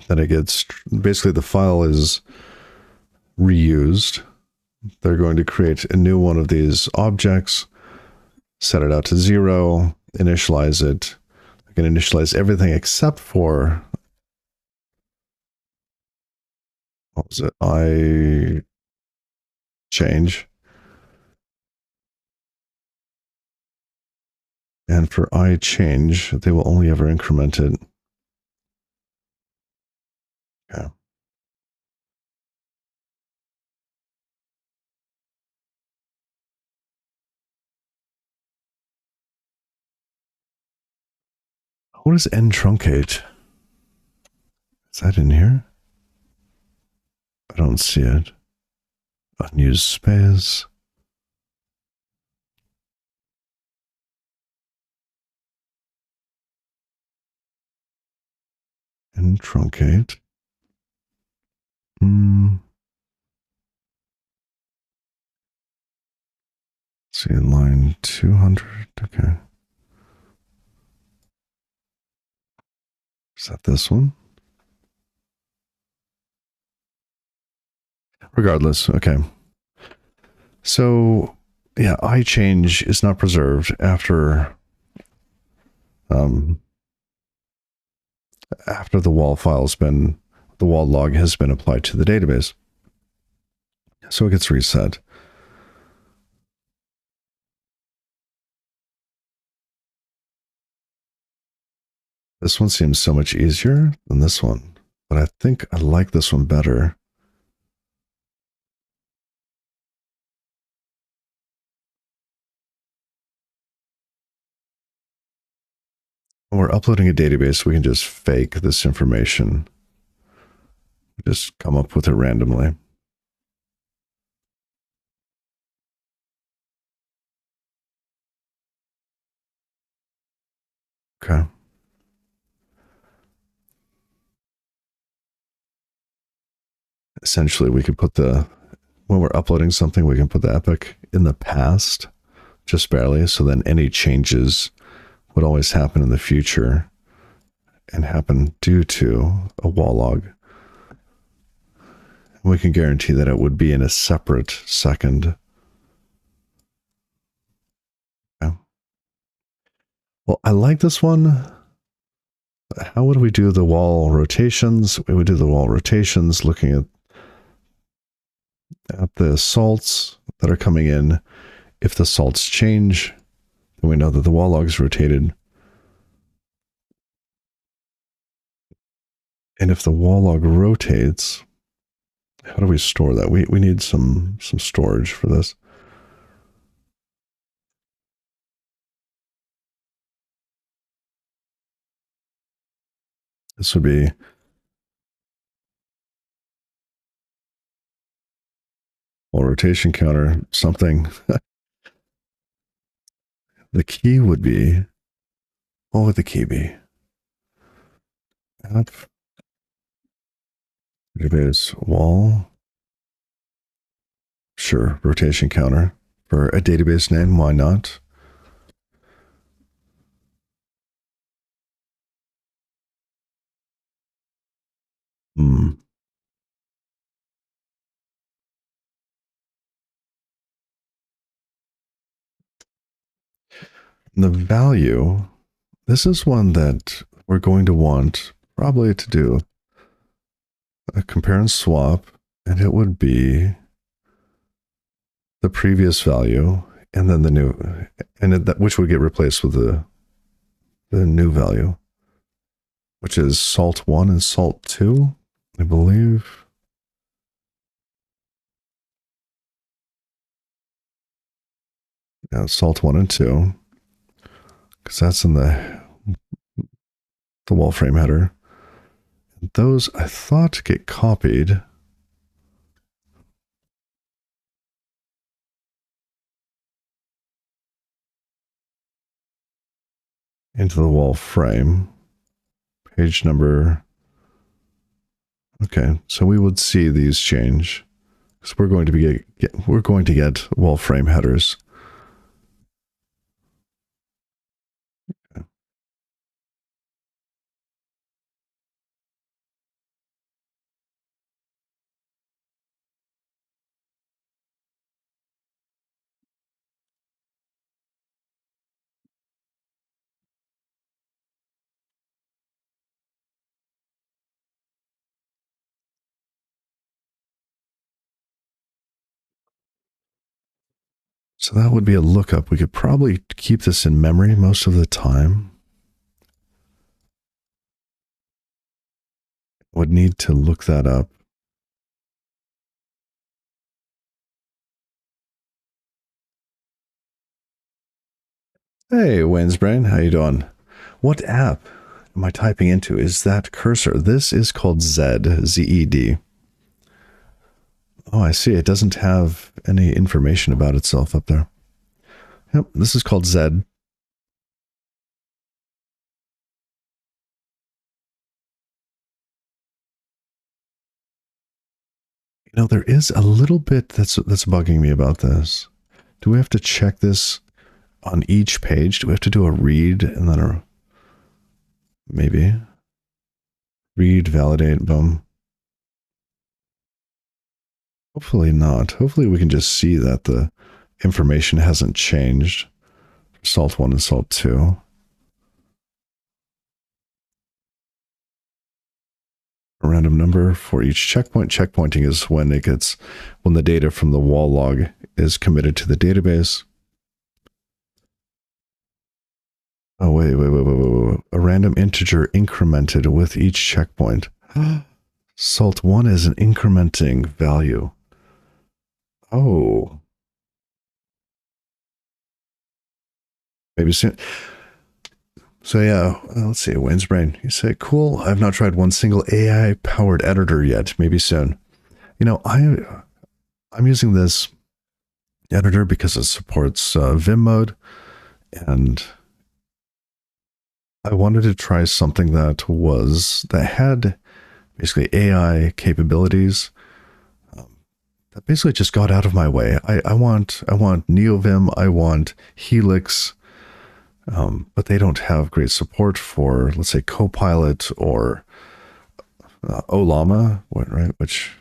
then it gets, basically the file is reused. They're going to create a new one of these objects, set it out to 0, initialize it. They can initialize everything except for, what was it? iChange. And for iChange, they will only ever increment it. Okay. What is ntruncate? Is that in here? I don't see it. Unused space. Ntruncate. See, line 200. Okay. Is that this one? Regardless, okay. So, yeah, iChange is not preserved after the wall file's been, the wall log has been applied to the database. So it gets reset. This one seems so much easier than this one, but I think I like this one better. When we're uploading a database, we can just fake this information. Just come up with it randomly. Okay. Essentially, we could put when we're uploading something, we can put the epoch in the past, just barely. So then any changes would always happen in the future and happen due to a wall log. We can guarantee that it would be in a separate second. Okay. Well, I like this one. How would we do the wall rotations? We would do the wall rotations looking at the salts that are coming in. If the salts change, then we know that the wall log is rotated. And if the wall log rotates, how do we store that? We need some storage for this. This would be wall rotation counter, something. The key would be, what would the key be? App database wall. Sure, rotation counter for a database name. Why not? The value, this is one that we're going to want probably to do a compare and swap, and it would be the previous value and then the new, and which would get replaced with the new value, which is salt 1 and salt 2, I believe. Yeah, salt 1 and 2, because that's in the wall frame header. Those I thought get copied into the wall frame. Page number. Okay, so we would see these change because we're going to get wall frame headers. Okay. So that would be a lookup. We could probably keep this in memory most of the time. Would need to look that up. Hey, Winsbrain, how you doing? What app am I typing into? Is that cursor? This is called Zed, Z-E-D. Oh, I see. It doesn't have any information about itself up there. Yep, this is called Zed. You know, there is a little bit that's bugging me about this. Do we have to check this on each page? Do we have to do a read and then a maybe read, validate, boom? Hopefully not. Hopefully we can just see that the information hasn't changed. Salt 1 and salt 2. A random number for each checkpoint. Checkpointing is when the data from the wall log is committed to the database. Oh, wait. A random integer incremented with each checkpoint. Salt 1 is an incrementing value. Oh. Maybe soon. So yeah, let's see. Wayne's Brain. You say, cool. I've not tried one single AI powered editor yet. Maybe soon. You know, I'm using this editor because it supports Vim mode, and I wanted to try something that had basically AI capabilities that basically just got out of my way. I want NeoVim, I want Helix, but they don't have great support for, let's say, Copilot or Olama, right? Which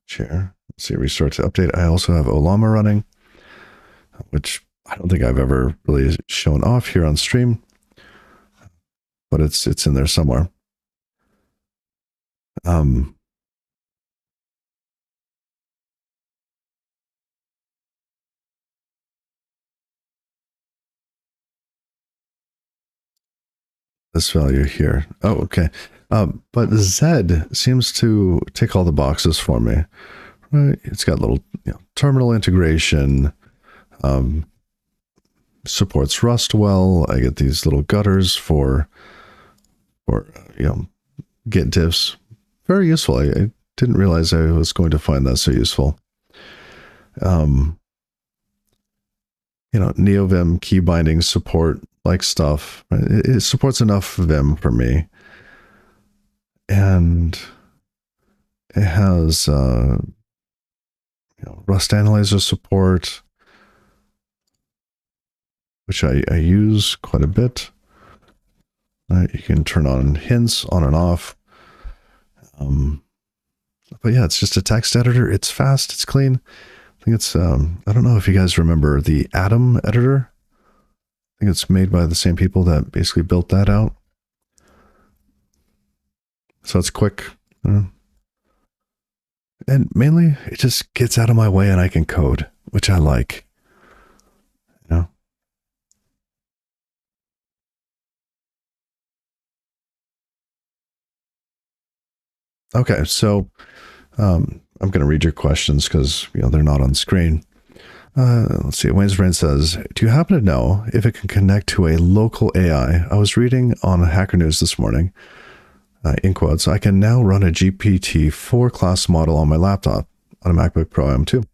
here, let's see, restart to update. I also have Olama running, which I don't think I've ever really shown off here on stream, but it's in there somewhere. This value here. Oh, okay. But Zed seems to tick all the boxes for me. Right? It's got little terminal integration, supports Rust well. I get these little gutters for Git diffs. Very useful. I didn't realize I was going to find that so useful. NeoVim key binding support like stuff. It supports enough Vim for me. And it has Rust Analyzer support, which I use quite a bit. You can turn on hints on and off. But yeah, it's just a text editor. It's fast. It's clean. I think it's, I don't know if you guys remember the Atom editor. I think it's made by the same people that basically built that out. So it's quick. And mainly, it just gets out of my way and I can code, which I like. Okay, so I'm going to read your questions because they're not on screen. Let's see. Wayne's Brain says, do you happen to know if it can connect to a local AI? I was reading on Hacker News this morning, in quotes, I can now run a GPT-4 class model on my laptop on a MacBook Pro M2.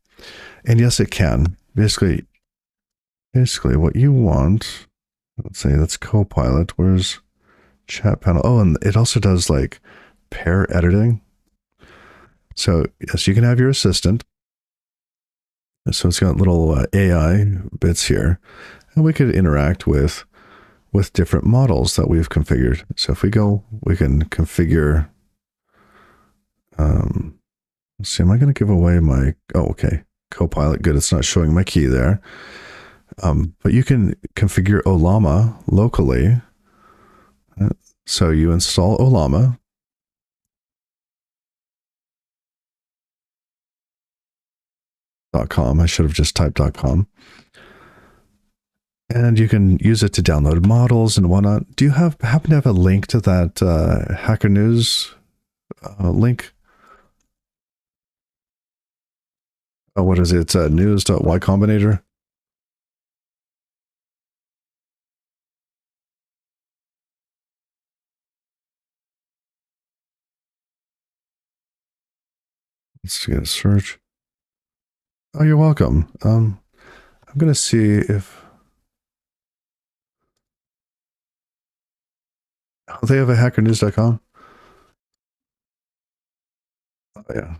And yes, it can. Basically what you want, let's say that's Copilot. Where's chat panel? Oh, and it also does like pair editing. So yes, you can have your assistant. So it's got little AI bits here, and we could interact with different models that we've configured. So if we go, we can configure. Let's see, am I going to give away my? Oh, okay, Copilot. Good, it's not showing my key there. But you can configure Olama locally. So you install Olama. .com. I should have just typed .com. And you can use it to download models and whatnot. Do you happen to have a link to that Hacker News link? Oh, what is it? It's news.ycombinator. Let's get a search. Oh, you're welcome. I'm going to see if they have a hackernews.com. Oh, yeah.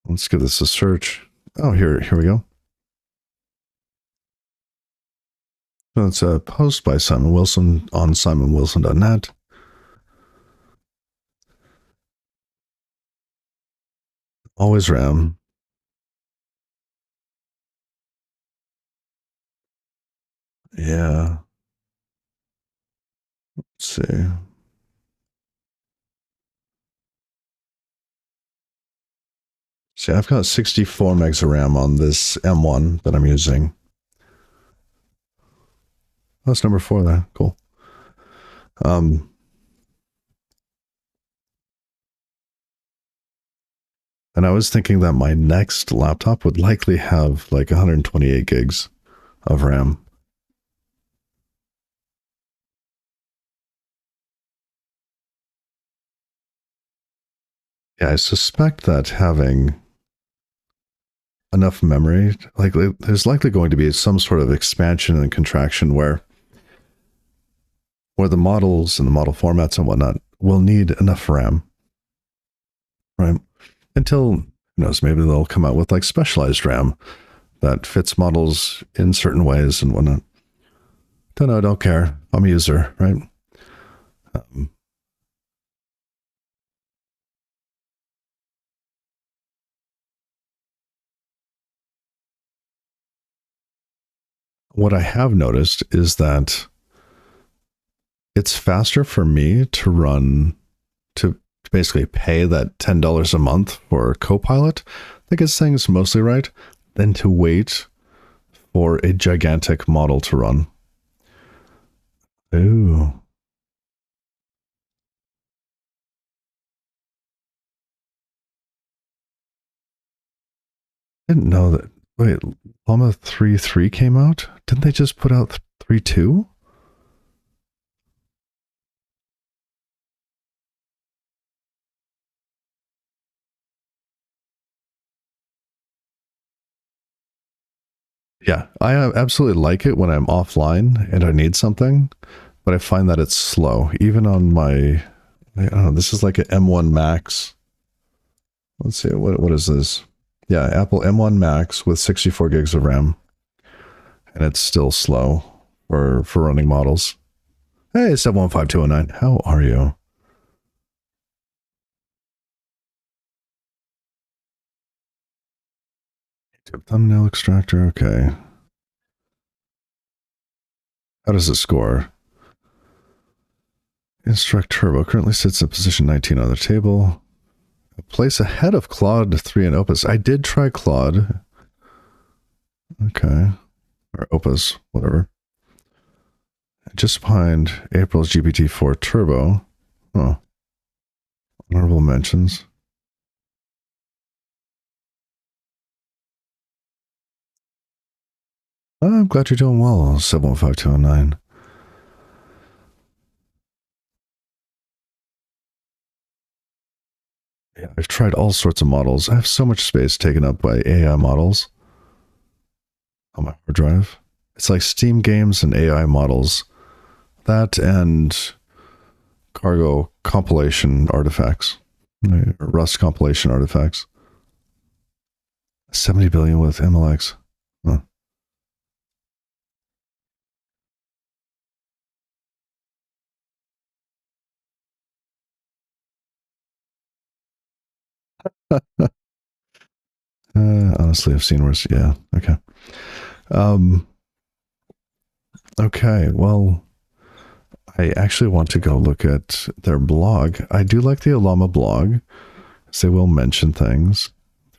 Let's give this a search. Oh, here we go. So it's a post by Simon Wilson on simonwilson.net. Always RAM. Yeah. Let's see. See, I've got 64 megs of RAM on this M1 that I'm using. Oh, that's number 4 there. Cool. And I was thinking that my next laptop would likely have like 128 gigs of RAM. Yeah, I suspect that having enough memory, like there's likely going to be some sort of expansion and contraction where the models and the model formats and whatnot will need enough RAM, right? Until, who knows, maybe they'll come out with like specialized RAM that fits models in certain ways and whatnot. Don't know, don't care. I'm a user, right? Um, what I have noticed is that it's faster for me to run to basically pay that $10 a month for Copilot that gets things mostly right than to wait for a gigantic model to run. Ooh. I didn't know that. Wait, Llama 3.3 came out? Didn't they just put out 3.2? Yeah, I absolutely like it when I'm offline and I need something, but I find that it's slow. Even on my, I don't know, this is like an M1 Max. Let's see, what is this? Yeah, Apple M1 Max with 64 gigs of RAM, and it's still slow for running models. Hey, 715209, how are you? Thumbnail extractor, okay. How does it score? Instruct Turbo currently sits in position 19 on the table. A place ahead of Claude 3 and Opus. I did try Claude. Okay. Or Opus, whatever. Just behind April's GPT-4 Turbo. Oh. Honorable mentions. Oh, I'm glad you're doing well, 715209. Yeah, I've tried all sorts of models. I have so much space taken up by AI models on my hard drive. It's like Steam games and AI models. That and cargo compilation artifacts, Rust compilation artifacts. 70 billion with MLX. Huh. Honestly, I've seen worse. Yeah. Okay. Um, okay. Well, I actually want to go look at their blog. I do like the Olama blog, as they will mention things.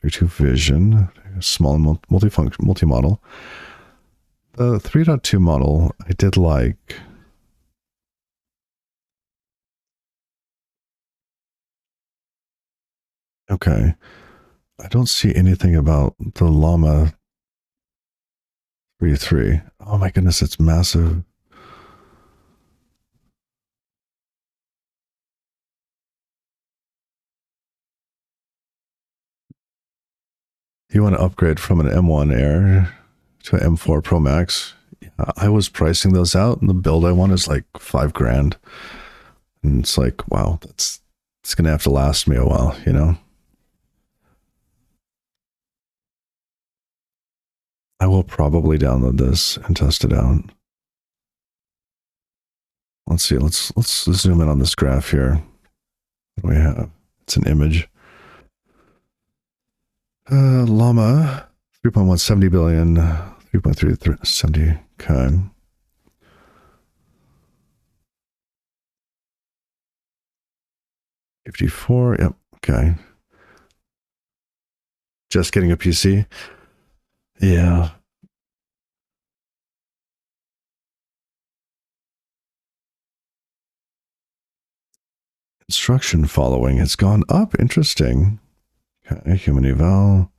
3.2 Vision, small and multifunction, multi-model. The 3.2 model, I did like. Okay. I don't see anything about the Llama 3.3. Oh my goodness, it's massive. You want to upgrade from an M1 Air to an M4 Pro Max? I was pricing those out, and the build I want is like $5,000. And it's like, wow, it's gonna have to last me a while, you know. I will probably download this and test it out. Let's see. Let's zoom in on this graph here. What do we have? It's an image. Llama 3.1 70 billion, 3.3 70. Okay. $54. Yep. Okay. Just getting a PC. Yeah. Instruction following has gone up. Interesting. Okay. Human eval.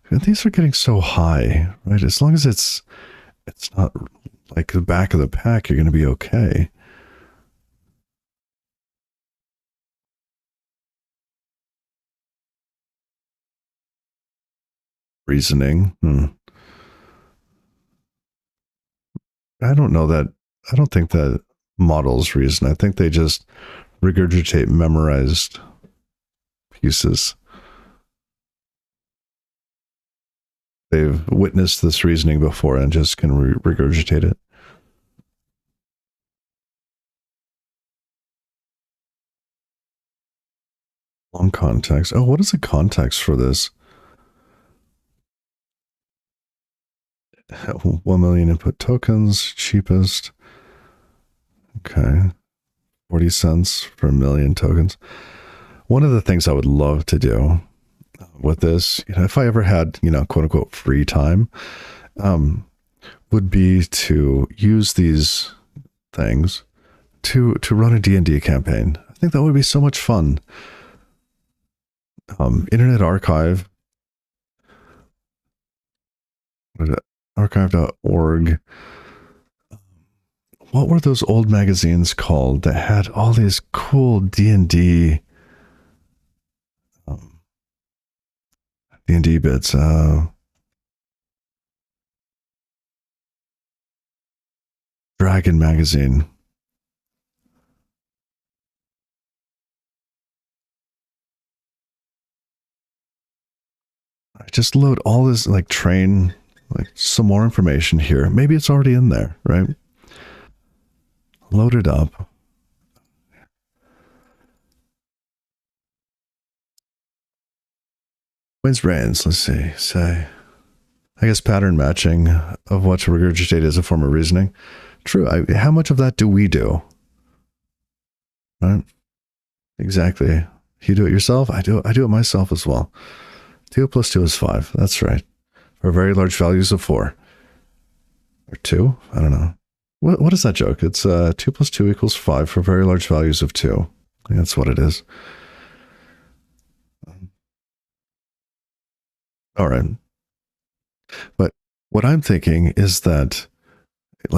These are getting so high, right? As long as it's not like the back of the pack, you're going to be okay. Reasoning. I don't know that. I don't think that models reason. I think they just regurgitate memorized pieces. They've witnessed this reasoning before and just can regurgitate it. Long context. Oh, what is the context for this? 1 million input tokens, cheapest. Okay. 40 cents for 1 million tokens. One of the things I would love to do with this, if I ever had, quote unquote, free time, would be to use these things to run a D&D campaign. I think that would be so much fun. Internet Archive, archive.org. What were those old magazines called that had all these cool D&D D&D bits? Dragon magazine. I just load all this, train, some more information here. Maybe it's already in there, right? Load it up. Wins brains, let's see. Say, I guess pattern matching of what to regurgitate is a form of reasoning. True. How much of that do we do? Right? Exactly. You do it yourself. I do it myself as well. 2 plus 2 is 5. That's right. For very large values of 4. Or 2? I don't know. What is that joke? It's 2 plus 2 equals 5 for very large values of 2. I think that's what it is. All right. But what I'm thinking is that,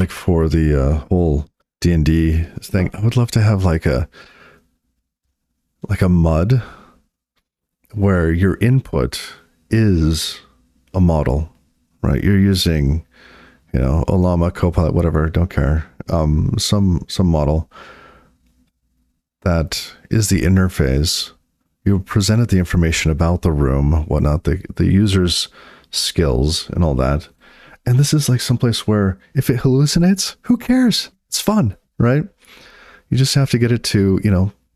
for the whole D&D thing, I would love to have like a MUD where your input is a model, right? You're using, Ollama, Copilot, whatever, don't care. Some model that is the interface. You presented the information about the room, whatnot, the user's skills and all that. And this is someplace where if it hallucinates, who cares? It's fun, right? You just have to get it to,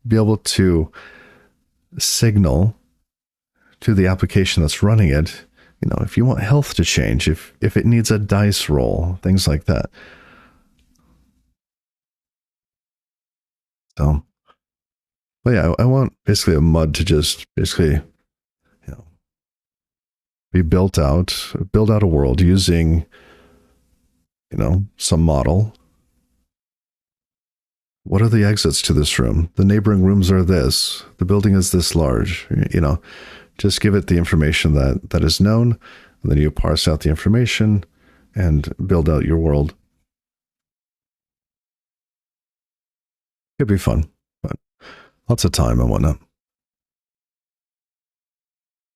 be able to signal to the application that's running it, if you want health to change, if it needs a dice roll, things like that. So, but yeah, I want basically a MUD to just basically, be build out a world using, some model. What are the exits to this room? The neighboring rooms are this. The building is this large. Just give it the information that is known, and then you parse out the information and build out your world. It'd be fun, but lots of time and whatnot.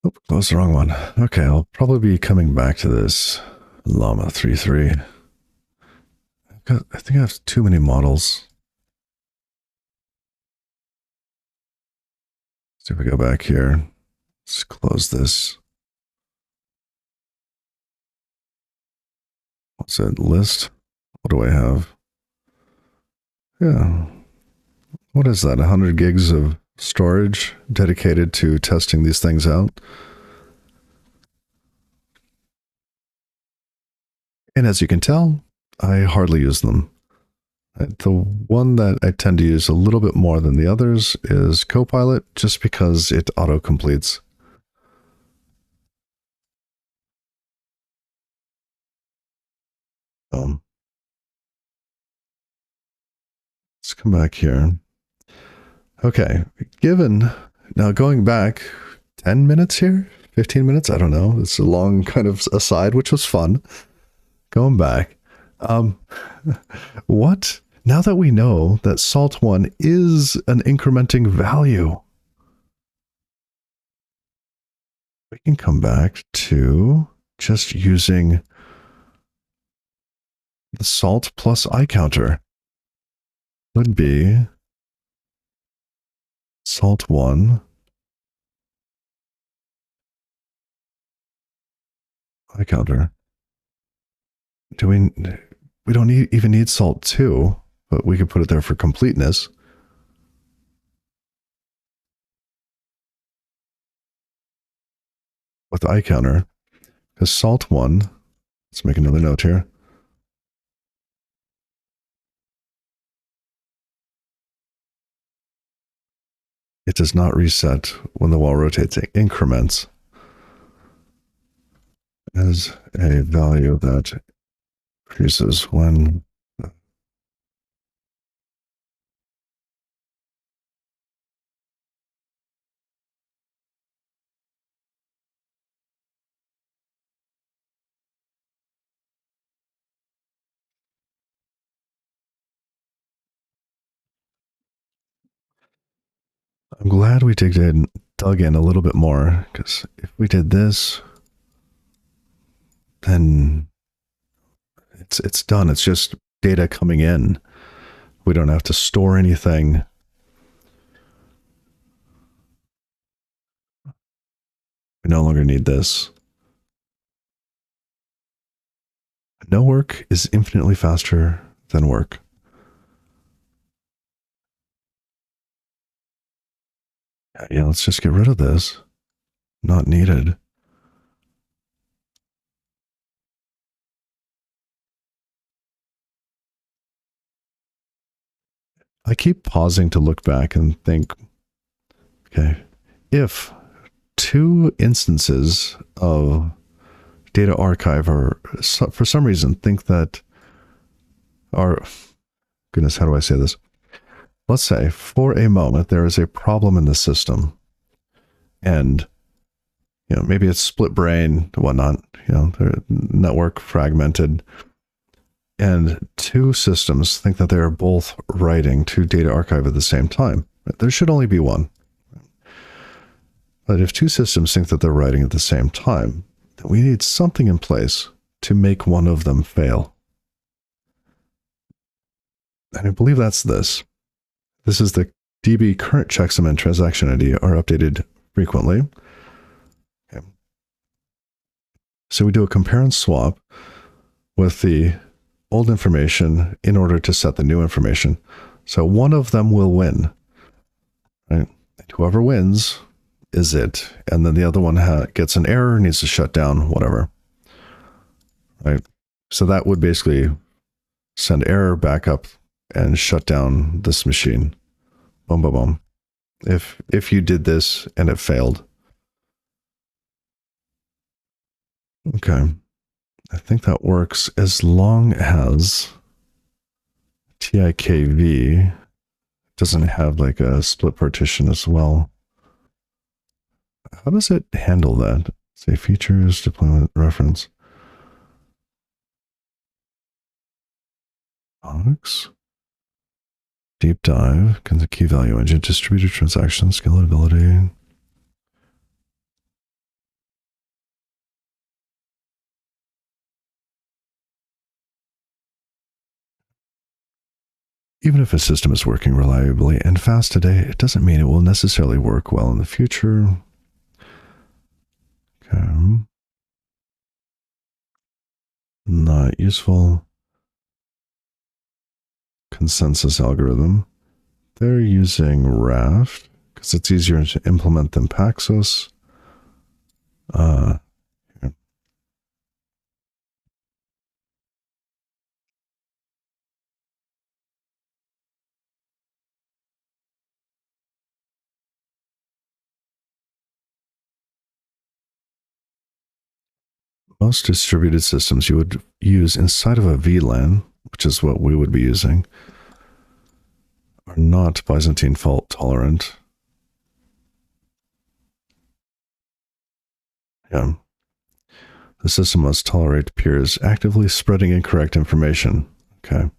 Oh, close the wrong one. Okay, I'll probably be coming back to this Llama 3.3. I think I have too many models. See if we go back here. Let's close this. What's that list? What do I have? Yeah. What is that? 100 gigs of storage dedicated to testing these things out. And as you can tell, I hardly use them. The one that I tend to use a little bit more than the others is Copilot, just because it auto-completes. Let's come back here. Okay, now going back 10 minutes here, 15 minutes, I don't know. It's a long kind of aside, which was fun. Going back, what? Now that we know that Salt1 is an incrementing value, we can come back to just using the salt plus I counter. Would be salt 1, I counter. We don't even need salt 2, but we could put it there for completeness. With the I counter, because salt 1, let's make another note here. It does not reset when the wall rotates, it increments as a value that increases when I'm glad we dug in a little bit more, because if we did this, then it's done. It's just data coming in. We don't have to store anything. We no longer need this. No work is infinitely faster than work. Yeah, let's just get rid of this. Not needed. I keep pausing to look back and think, okay, if 2 instances of data archive are, for some reason, think that are, goodness, how do I say this? Let's say for a moment there is a problem in the system, and maybe it's split brain, whatnot, network fragmented, and 2 systems think that they are both writing to data archive at the same time. There should only be one. But if 2 systems think that they're writing at the same time, then we need something in place to make one of them fail. And I believe that's this. This is the DB current checksum and transaction ID are updated frequently. Okay. So we do a compare and swap with the old information in order to set the new information. So one of them will win, right? And whoever wins is it. And then the other one gets an error, needs to shut down, whatever. Right? So that would basically send error back up and shut down this machine. Boom, boom, boom. If you did this and it failed. Okay. I think that works as long as TIKV doesn't have like a split partition as well. How does it handle that? Say features, deployment reference. Onyx. Deep dive, key value engine, distributed transaction, scalability. Even if a system is working reliably and fast today, it doesn't mean it will necessarily work well in the future. Okay. Not useful. Consensus algorithm. They're using Raft because it's easier to implement than Paxos. Yeah. Most distributed systems you would use inside of a VLAN, which is what we would be using, are not Byzantine fault tolerant. Yeah. The system must tolerate peers actively spreading incorrect information. Okay.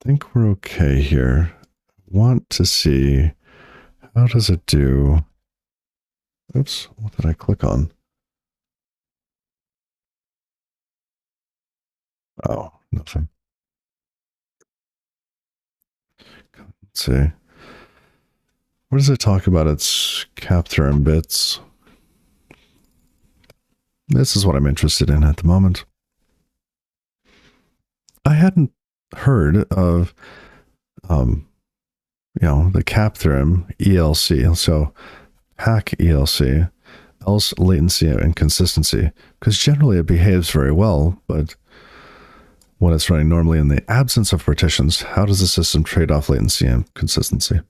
think we're okay here. Want to see, how does it do? Oops, what did I click on? Oh, nothing. Let's see. What does it talk about? Its cap theorem bits. This is what I'm interested in at the moment. I hadn't heard of, the cap theorem, ELC. So hack ELC, else latency and consistency, because generally it behaves very well, but when it's running normally in the absence of partitions, how does the system trade off latency and consistency?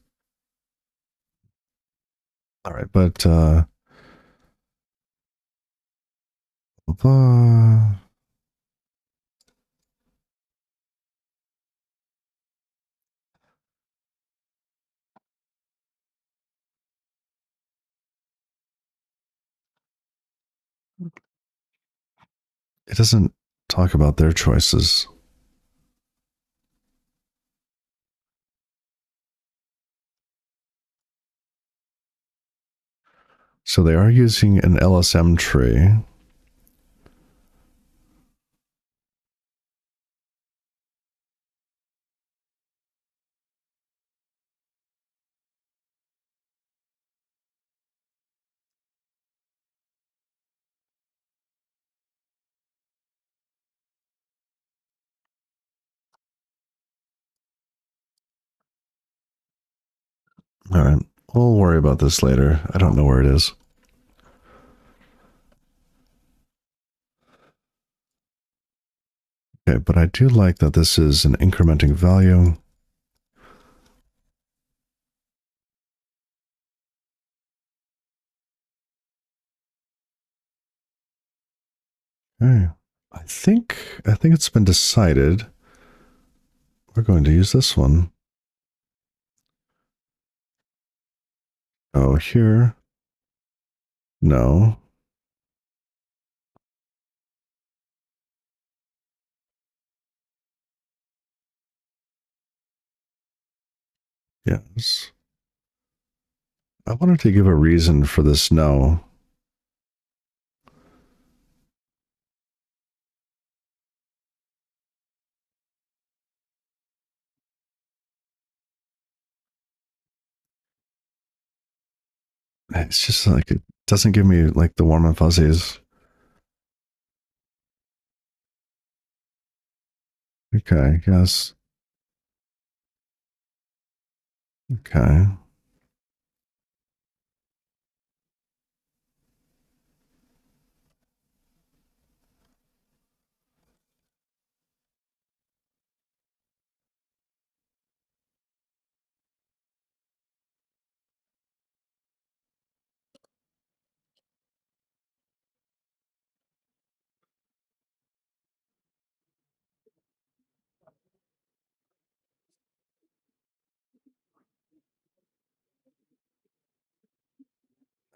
All right, but it doesn't talk about their choices. So they are using an LSM tree. All right, we'll worry about this later. I don't know where it is. Okay, but I do like that this is an incrementing value. Okay. I think it's been decided. We're going to use this one. Oh, here. No. Yes. I wanted to give a reason for this no. It's just like it doesn't give me like the warm and fuzzies. Okay, yes. Okay.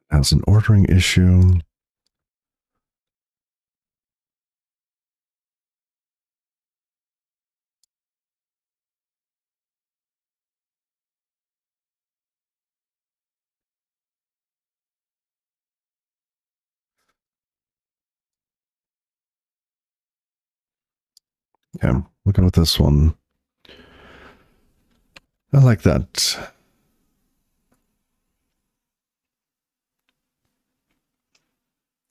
Has an ordering issue. Okay, looking at this one. I like that.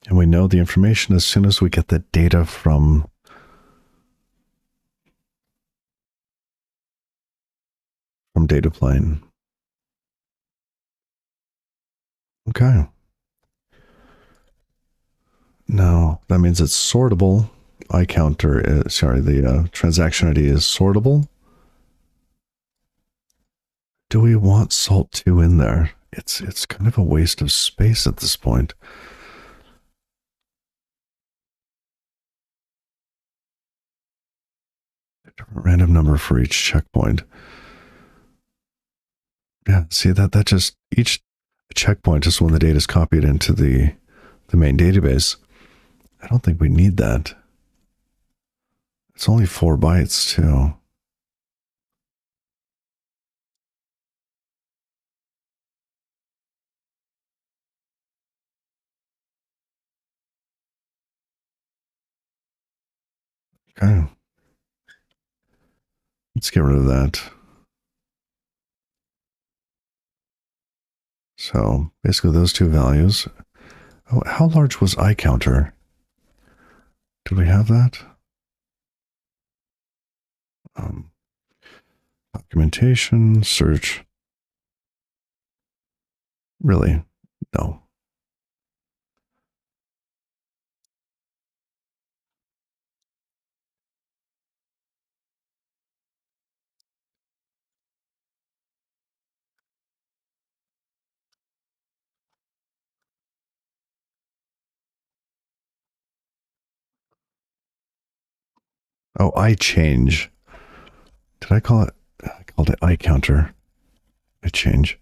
And we know the information as soon as we get the data from data plane. Okay. Now that means it's sortable. iCounter is, sorry, the transaction ID is sortable. Do we want salt2 in there? It's kind of a waste of space at this point. A different random number for each checkpoint. Yeah, see that just each checkpoint is when the data is copied into the main database. I don't think we need that. It's only 4 bytes too. Okay. Let's get rid of that. So basically those two values. Oh, how large was iCounter? Did we have that? Documentation, search. Really? No. Oh, iChange. Did I call it? I called it iCounter. iChange.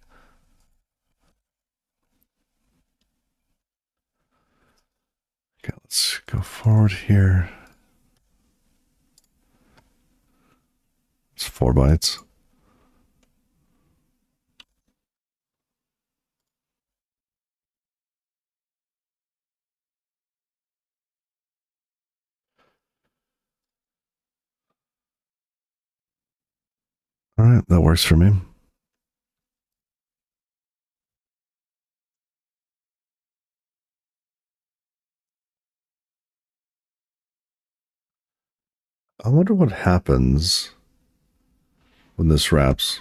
Okay, let's go forward here. It's 4 bytes. All right, that works for me. I wonder what happens when this wraps.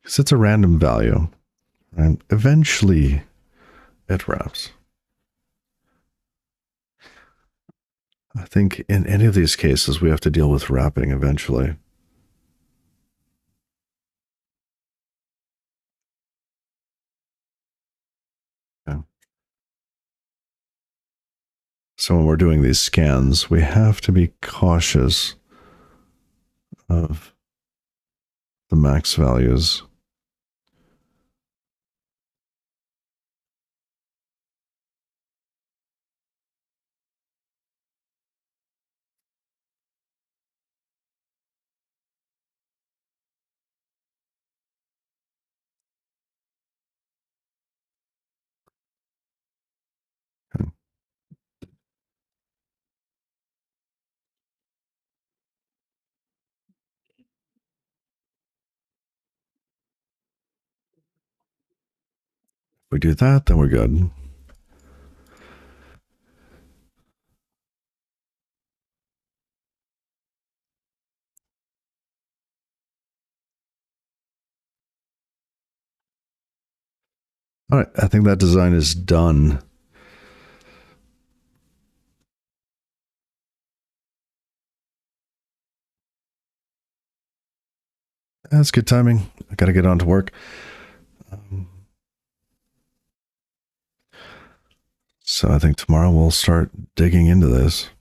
Because it's a random value, right? Eventually, it wraps. I think in any of these cases, we have to deal with wrapping eventually. Okay. So when we're doing these scans, we have to be cautious of the max values. Okay. If we do that, then we're good. All right, I think that design is done. That's good timing. I got to get on to work. So I think tomorrow we'll start digging into this.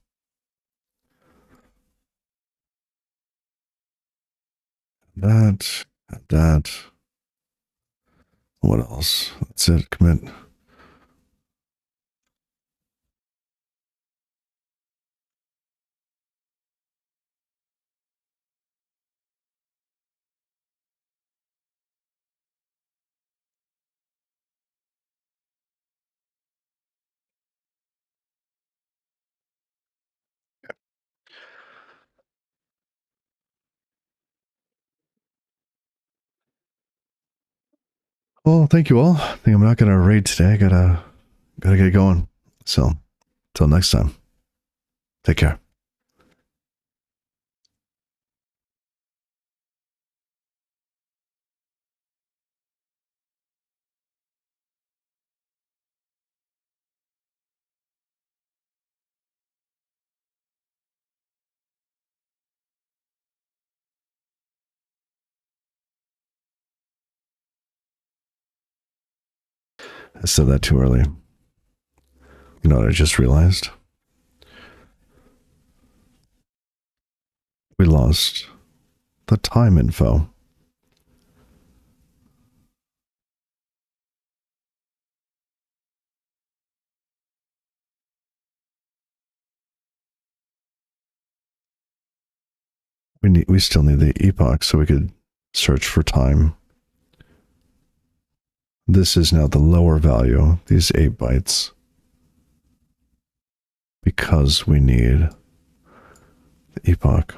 That. What else? That's it. Commit. Well, thank you all. I think I'm not going to raid today. Gotta get going. So, till next time. Take care. I said that too early. You know what I just realized? We lost the time info. We still need the epoch so we could search for time. This is now the lower value, these 8 bytes, because we need the epoch.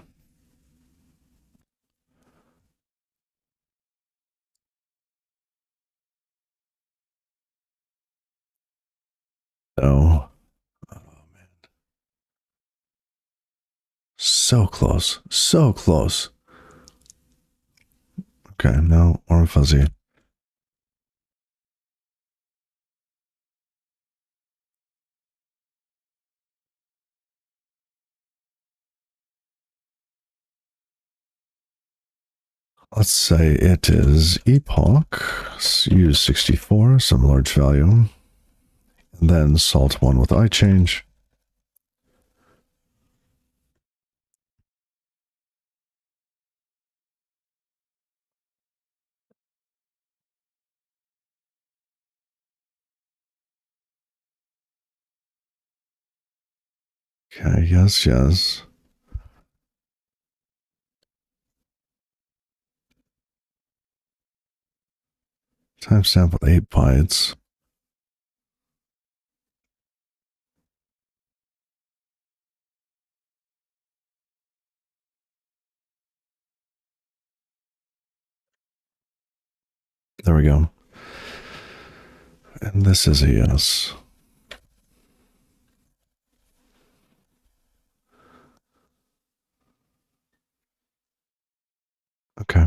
No. Oh, man. So close. So close. Okay, no, warm fuzzy. Let's say it is epoch, use 64, some large value, and then salt 1 with iChange. Okay, yes, yes. Timestamp with 8 bytes. There we go. And this is a yes. Okay.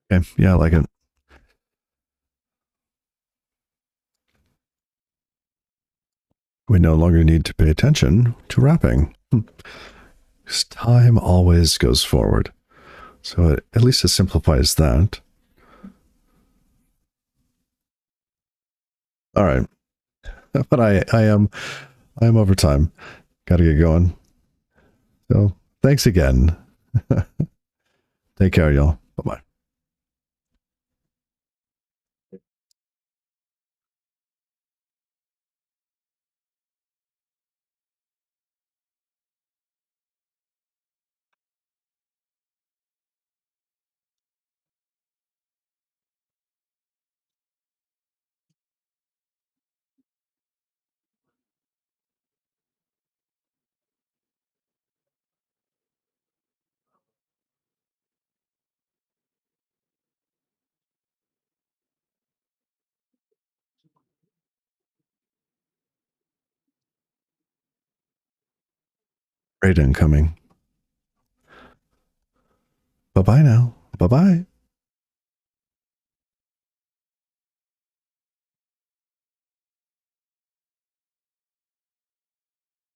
Okay, yeah, I like it. We no longer need to pay attention to wrapping. Because time always goes forward. So at least it simplifies that. All right. But I am over time. Gotta get going. So thanks again. Take care, y'all. Bye bye. Great incoming. Bye bye now. Bye bye.